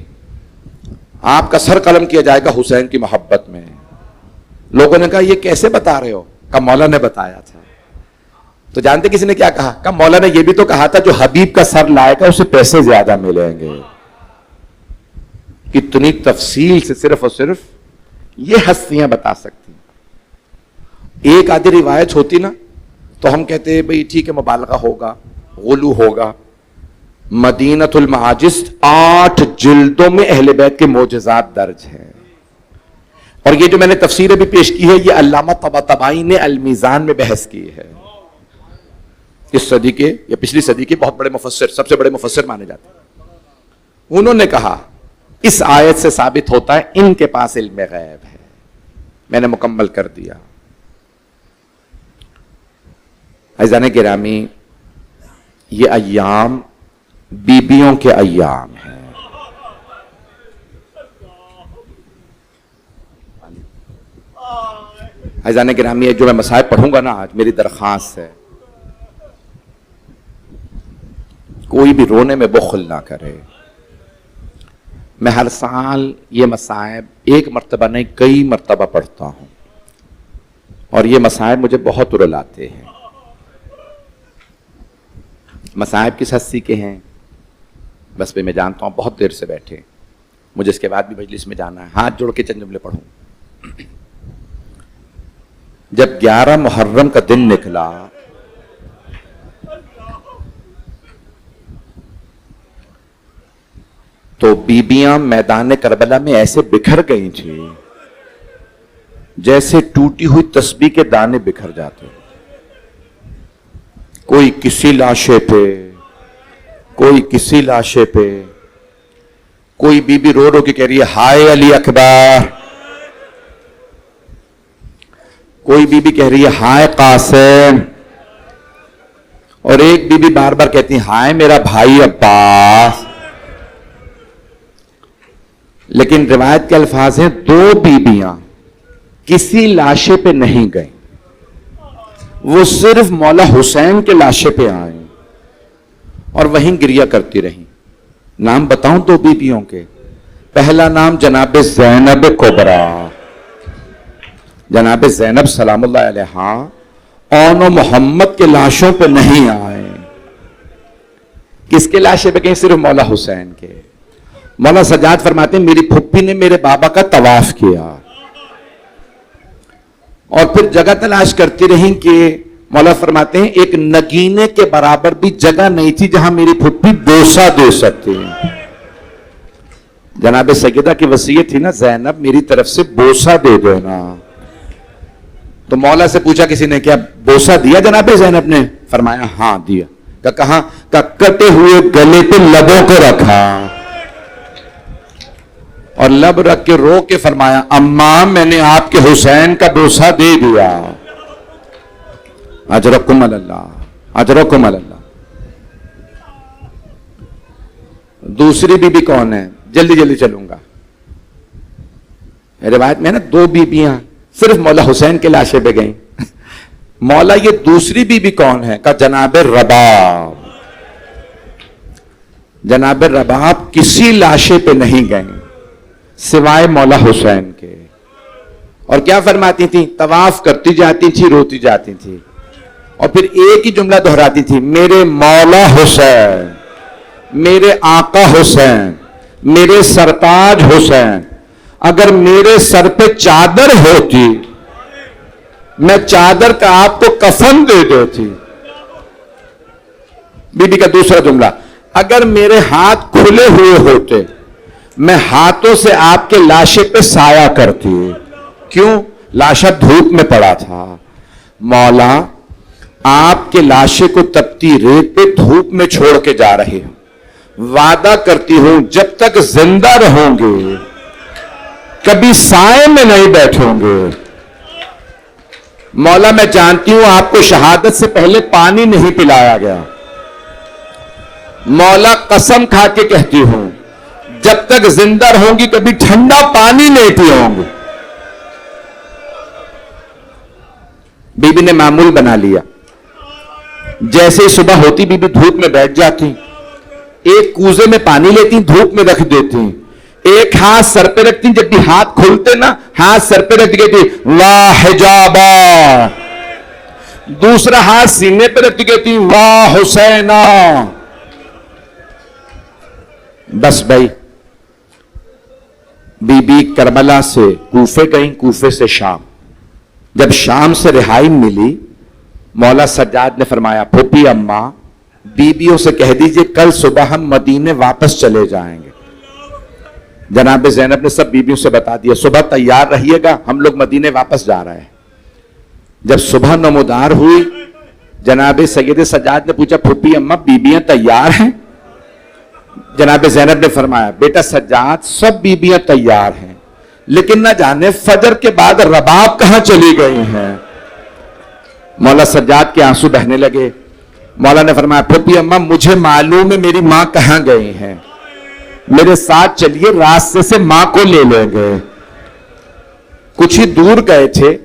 آپ کا سر قلم کیا جائے گا حسین کی محبت میں. لوگوں نے کہا یہ کیسے بتا رہے ہو؟ کہ مولا نے بتایا تھا. تو جانتے کسی نے کیا کہا؟ کہ مولا نے یہ بھی تو کہا تھا جو حبیب کا سر لائے گا اسے پیسے زیادہ ملیں گے. کتنی تفصیل سے صرف اور صرف یہ ہستیاں بتا سکتی. ایک آدھی روایت ہوتی نا تو ہم کہتے بھئی ٹھیک ہے مبالغہ ہوگا، غلو ہوگا. مدینۃ المعاجز 8 جلدوں میں اہل بیت کے معجزات درج ہیں. اور یہ جو میں نے تفسیر ابھی پیش کی ہے یہ علامہ طباطبائی نے المیزان میں بحث کی ہے. اس صدی کے یا پچھلی صدی کے بہت بڑے مفسر، سب سے بڑے مفسر مانے جاتے ہیں. انہوں نے کہا اس آیت سے ثابت ہوتا ہے ان کے پاس علم غیب ہے. میں نے مکمل کر دیا. عزیزان گرامی، یہ ایام بیبیوں کے ایام ہیں. عزیزان گرامی، جو میں مصائب پڑھوں گا نا آج، میری درخواست ہے کوئی بھی رونے میں بخل نہ کرے. میں ہر سال یہ مصائب ایک مرتبہ نہیں کئی مرتبہ پڑھتا ہوں اور یہ مصائب مجھے بہت رلاتے ہیں. مصائب کس ہستی کے ہیں بس پہ میں جانتا ہوں بہت دیر سے بیٹھے، مجھے اس کے بعد بھی مجلس میں جانا ہے. ہاتھ جوڑ کے چند جملے پڑھوں. جب 11 محرم کا دن نکلا تو بیبیاں میدان کربلا میں ایسے بکھر گئی تھی جیسے ٹوٹی ہوئی تسبیح کے دانے بکھر جاتے. کوئی کسی لاشے پہ، کوئی کسی لاشے پہ. کوئی بی بی رو رو کے کہہ رہی ہے ہائے علی اکبر، کوئی بی بی کہہ رہی ہے ہائے قاسم، اور ایک بی بی بار بار کہتی ہے ہائے میرا بھائی عباس. لیکن روایت کے الفاظ ہیں 2 بیبیاں کسی لاشے پہ نہیں گئیں، وہ صرف مولا حسین کے لاشے پہ آئیں اور وہیں گریہ کرتی رہیں. نام بتاؤں 2 بیبیوں کے. پہلا نام جناب زینب کبریٰ. جناب زینب سلام اللہ علیہا اون و محمد کے لاشوں پہ نہیں آئے. کس کے لاشے پہ گئیں؟ صرف مولا حسین کے. مولا سجاد فرماتے ہیں میری پھپھی نے میرے بابا کا طواف کیا اور پھر جگہ تلاش کرتی رہیں کہ مولا فرماتے ہیں ایک نگینے کے برابر بھی جگہ نہیں تھی جہاں میری پھپھی بوسہ دے سکتے. جناب سیدہ کی وصیت تھی نا زینب میری طرف سے بوسہ دے دینا. تو مولا سے پوچھا کسی نے کیا بوسہ دیا جناب زینب نے؟ فرمایا ہاں دیا. کہاں؟ کٹے ہوئے گلے پہ لبوں کو رکھا اور لب رکھ کے رو کے فرمایا اماں میں نے آپ کے حسین کا بوسہ دے دیا. اجرکم اللہ، اجرکم اللہ. دوسری بی بی کون ہے؟ جلدی جلدی چلوں گا. روایت میں نا 2 بیبیاں صرف مولا حسین کے لاشے پہ گئیں. مولا یہ دوسری بی بی کون ہے؟ کہ جناب رباب. جناب رباب کسی لاشے پہ نہیں گئیں سوائے مولا حسین کے. اور کیا فرماتی تھی؟ طواف کرتی جاتی تھی، روتی جاتی تھی اور پھر ایک ہی جملہ دہراتی تھی میرے مولا حسین، میرے آقا حسین، میرے سرتاج حسین. اگر میرے سر پہ چادر ہوتی میں چادر کا آپ کو کفن دے دیتی. بی بی کا دوسرا جملہ اگر میرے ہاتھ کھلے ہوئے ہوتے میں ہاتھوں سے آپ کے لاشے پہ سایہ کرتی. کیوں؟ لاشا دھوپ میں پڑا تھا. مولا آپ کے لاشے کو تپتی ریت پہ دھوپ میں چھوڑ کے جا رہے ہوں. وعدہ کرتی ہوں جب تک زندہ رہوں گے کبھی سائے میں نہیں بیٹھوں گے. مولا میں جانتی ہوں آپ کو شہادت سے پہلے پانی نہیں پلایا گیا. مولا قسم کھا کے کہتی ہوں جب تک زندہ رہوں گی کبھی ٹھنڈا پانی نہیں پیوں گی. بی بی نے معمول بنا لیا. جیسے ہی صبح ہوتی بی بی دھوپ میں بیٹھ جاتی, ایک کوزے میں پانی لیتی, دھوپ میں رکھ دیتی, ایک ہاتھ سر پہ رکھتی, جب بھی ہاتھ کھلتے نا ہاتھ سر پہ رکھ کہتی واہ حجابا, دوسرا ہاتھ سینے پہ رکھ کہتی واہ حسینا. بس بھائی بی بی کربلا سے کوفے گئیں, کوفے سے شام. جب شام سے رہائی ملی مولا سجاد نے فرمایا پھوپھی اماں بیویوں سے کہہ دیجئے کل صبح ہم مدینے واپس چلے جائیں گے. جناب زینب نے سب بیویوں سے بتا دیا صبح تیار رہیے گا ہم لوگ مدینے واپس جا رہے ہیں. جب صبح نمودار ہوئی جناب سید سجاد نے پوچھا پھوپھی اماں بیویاں تیار ہیں؟ جناب زینب نے فرمایا بیٹا سجاد سب بیویاں تیار ہیں لیکن نہ جانے فجر کے بعد رباب کہاں چلی گئی ہیں. مولا سجاد کے آنسو بہنے لگے. مولا نے فرمایا پھوپھی اماں مجھے معلوم ہے میری ماں کہاں گئی ہیں, میرے ساتھ چلیے راستے سے ماں کو لے لیں گے. کچھ ہی دور گئے تھے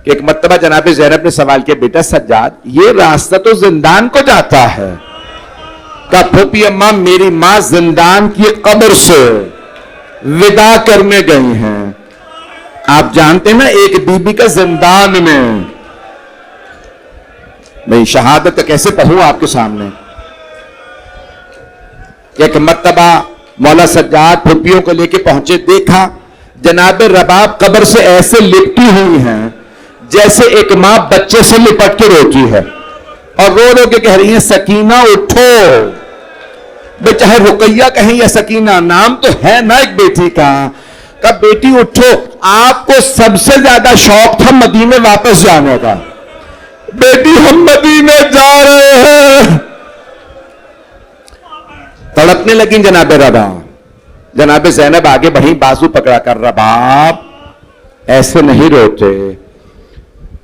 کہ ایک مرتبہ جناب زینب نے سوال کیا بیٹا سجاد یہ راستہ تو زندان کو جاتا ہے. کہا پھوپھی اماں میری ماں زندان کی قبر سے وداع کرنے گئی ہیں. آپ جانتے نا ایک بی بی کا زندان میں, میں شہادت کیسے پڑھوں آپ کے سامنے. ایک مرتبہ مولا سجاد پھوپھیوں کو لے کے پہنچے, دیکھا جناب رباب قبر سے ایسے لپٹی ہوئی ہیں جیسے ایک ماں بچے سے لپٹ کے روتی ہے اور رو رو کے کہہ رہی ہیں سکینہ اٹھو. بے چاہے رقیہ کہیں یا سکینہ نام تو ہے نا ایک بیٹی کا. کہ بیٹی اٹھو, آپ کو سب سے زیادہ شوق تھا مدینے واپس جانے کا. بیٹی ہم مدینے جا رہے ہیں. تڑپنے لگیں جناب رباب. جناب زینب آگے بڑھی بازو پکڑا کر رباب ایسے نہیں روتے.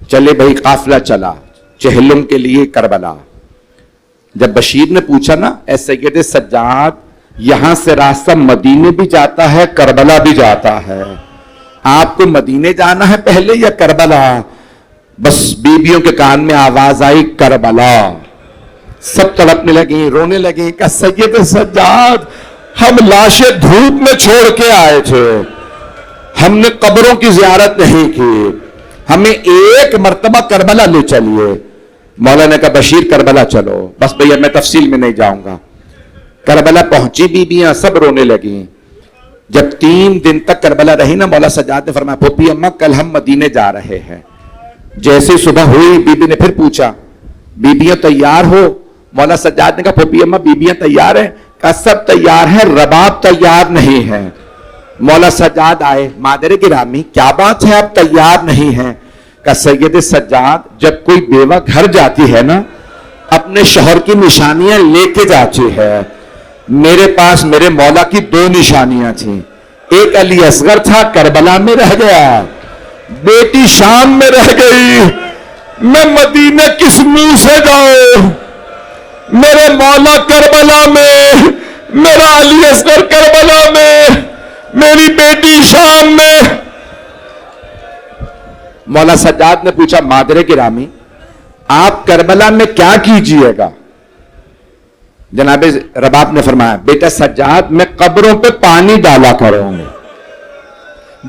چلے بھائی قافلہ چلا چہلم کے لیے کربلا. جب بشیر نے پوچھا نا اے سید سجاد یہاں سے راستہ مدینے بھی جاتا ہے کربلا بھی جاتا ہے, آپ کو مدینے جانا ہے پہلے یا کربلا؟ بس بیویوں کے کان میں آواز آئی کربلا. سب تڑپنے لگیں رونے لگیں کہ سید سجاد ہم لاشیں دھوپ میں چھوڑ کے آئے تھے, ہم نے قبروں کی زیارت نہیں کی, ہمیں ایک مرتبہ کربلا لے چلیے. مولا نے کہا بشیر کربلا چلو. بس بھیا میں تفصیل میں نہیں جاؤں گا. کربلا پہنچی بیویاں سب رونے لگیں. جب 3 دن تک کربلا رہی نا مولا سجاد نے فرمایا پھوپھی اماں کل ہم مدینے جا رہے ہیں. جیسے صبح ہوئی بی بی نے پھر پوچھا بیبیاں تیار ہو؟ مولا سجاد نے کہا پھوپھی اماں بیبیاں تیار ہیں؟ کہا سب تیار ہیں رباب تیار نہیں ہے. مولا سجاد آئے مادر گرامی کیا بات ہے آپ تیار نہیں ہیں؟ کہا سید سجاد جب کوئی بیوہ گھر جاتی ہے نا اپنے شوہر کی نشانیاں لے کے جاتی ہے. میرے پاس میرے مولا کی 2 نشانیاں تھیں. ایک علی اصغر تھا کربلا میں رہ گیا, بیٹی شام میں رہ گئی. میں مدینے کس منہ سے جاؤں؟ میرے مولا کربلا میں, میرا علی اصغر کربلا میں, میری بیٹی شام میں. مولا سجاد نے پوچھا مادر گرامی آپ کربلا میں کیا کیجئے گا؟ جناب رباب نے فرمایا بیٹا سجاد میں قبروں پہ پانی ڈالا کروں گے.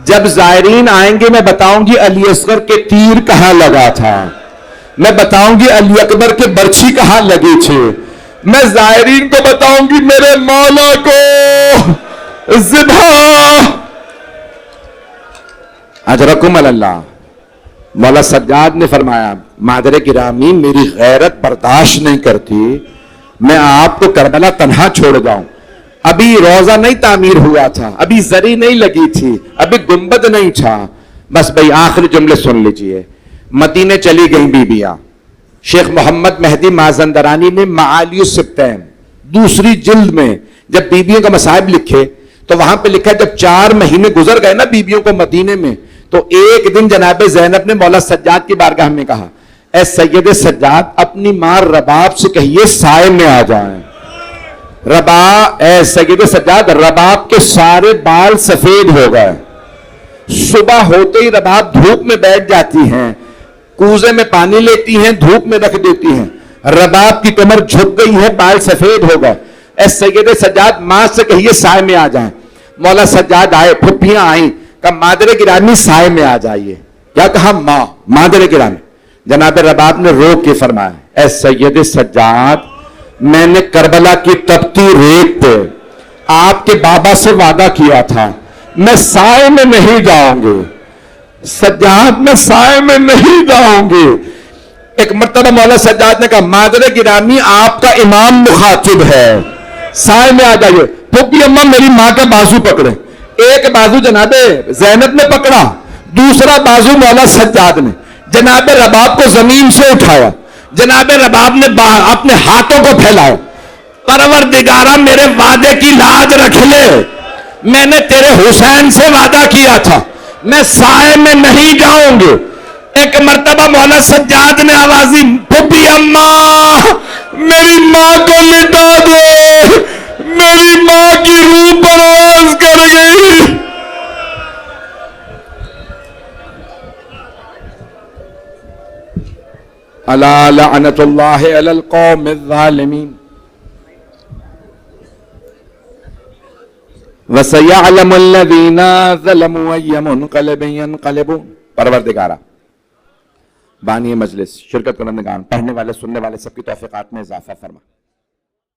جب زائرین آئیں گے میں بتاؤں گی علی اصغر کے تیر کہاں لگا تھا, میں بتاؤں گی علی اکبر کے برچھی کہاں لگی تھی, میں زائرین کو بتاؤں گی میرے مولا کو ذبح. اجرکم اللہ. مولا سجاد نے فرمایا مادر گرامی میری غیرت برداشت نہیں کرتی, میں آپ کو کربلا تنہا چھوڑ جاؤں؟ ابھی روزہ نہیں تعمیر ہوا تھا، ابھی زری نہیں لگی تھی، ابھی گنبد نہیں تھا. بس بھائی آخری جملے سن لیجئے. مدینے چلی گئیں بیبیاں. شیخ محمد مہدی مازندرانی نے معالی السبتین دوسری جلد میں جب بیبیوں کا مصائب لکھے تو وہاں پہ لکھا جب 4 مہینے گزر گئے نا بیبیوں کو مدینے میں، تو ایک دن جناب زینب نے مولا سجاد کی بارگاہ میں کہا، اے سید سجاد اپنی ماں رباب سے کہیے سائے میں آ جائیں. اے سید سجاد رباب کے سارے بال سفید ہو گئے. صبح ہوتے ہی رباب دھوپ میں بیٹھ جاتی ہیں، کوزے میں پانی لیتی ہیں، دھوپ میں رکھ دیتی ہیں. رباب کی کمر جھک گئی ہے، بال سفید ہو گئے. اے سید سجاد ماں سے کہیے سائے میں آ جائیں. مولا سجاد آئے، پھپھیاں آئیں، کہا مادر گرامی سائے میں آ جائیے. کیا کہا؟ ماں، مادر گرامی. جناب رباب نے رو کے فرمایا، اے سید سجاد میں نے کربلا کی تپتی ریت پہ آپ کے بابا سے وعدہ کیا تھا میں سائے میں نہیں جاؤں گی. سجاد میں سائے میں نہیں جاؤں گی. ایک مرتبہ مولا سجاد نے کہا مادر گرامی آپ کا امام مخاطب ہے، سائے میں آ جائیے. پھوپھی اماں میری ماں کا بازو پکڑے. ایک بازو جناب زینب نے پکڑا، دوسرا بازو مولا سجاد نے. جناب رباب کو زمین سے اٹھایا. جناب رباب نے اپنے ہاتھوں کو پھیلایا. پروردگارہ میرے وعدے کی لاج رکھ لے، میں نے تیرے حسین سے وعدہ کیا تھا میں سائے میں نہیں جاؤں گی. ایک مرتبہ مولا سجاد نے آوازی، پھوپھی اماں میری ماں کو مٹا دو، میری ماں کی روح پرواز کر گئی. الا لعنت اللہ علی القوم الظالمین وَسَيَعْلَمُ الَّذِينَ ظَلَمُوا أَيَّ مُنْقَلِبٍ يَنْقَلِبُونَ. پروردگارہ بانی مجلس، شرکت کنندگان، پڑھنے والے سننے والے سب کی توفیقات میں اضافہ فرما.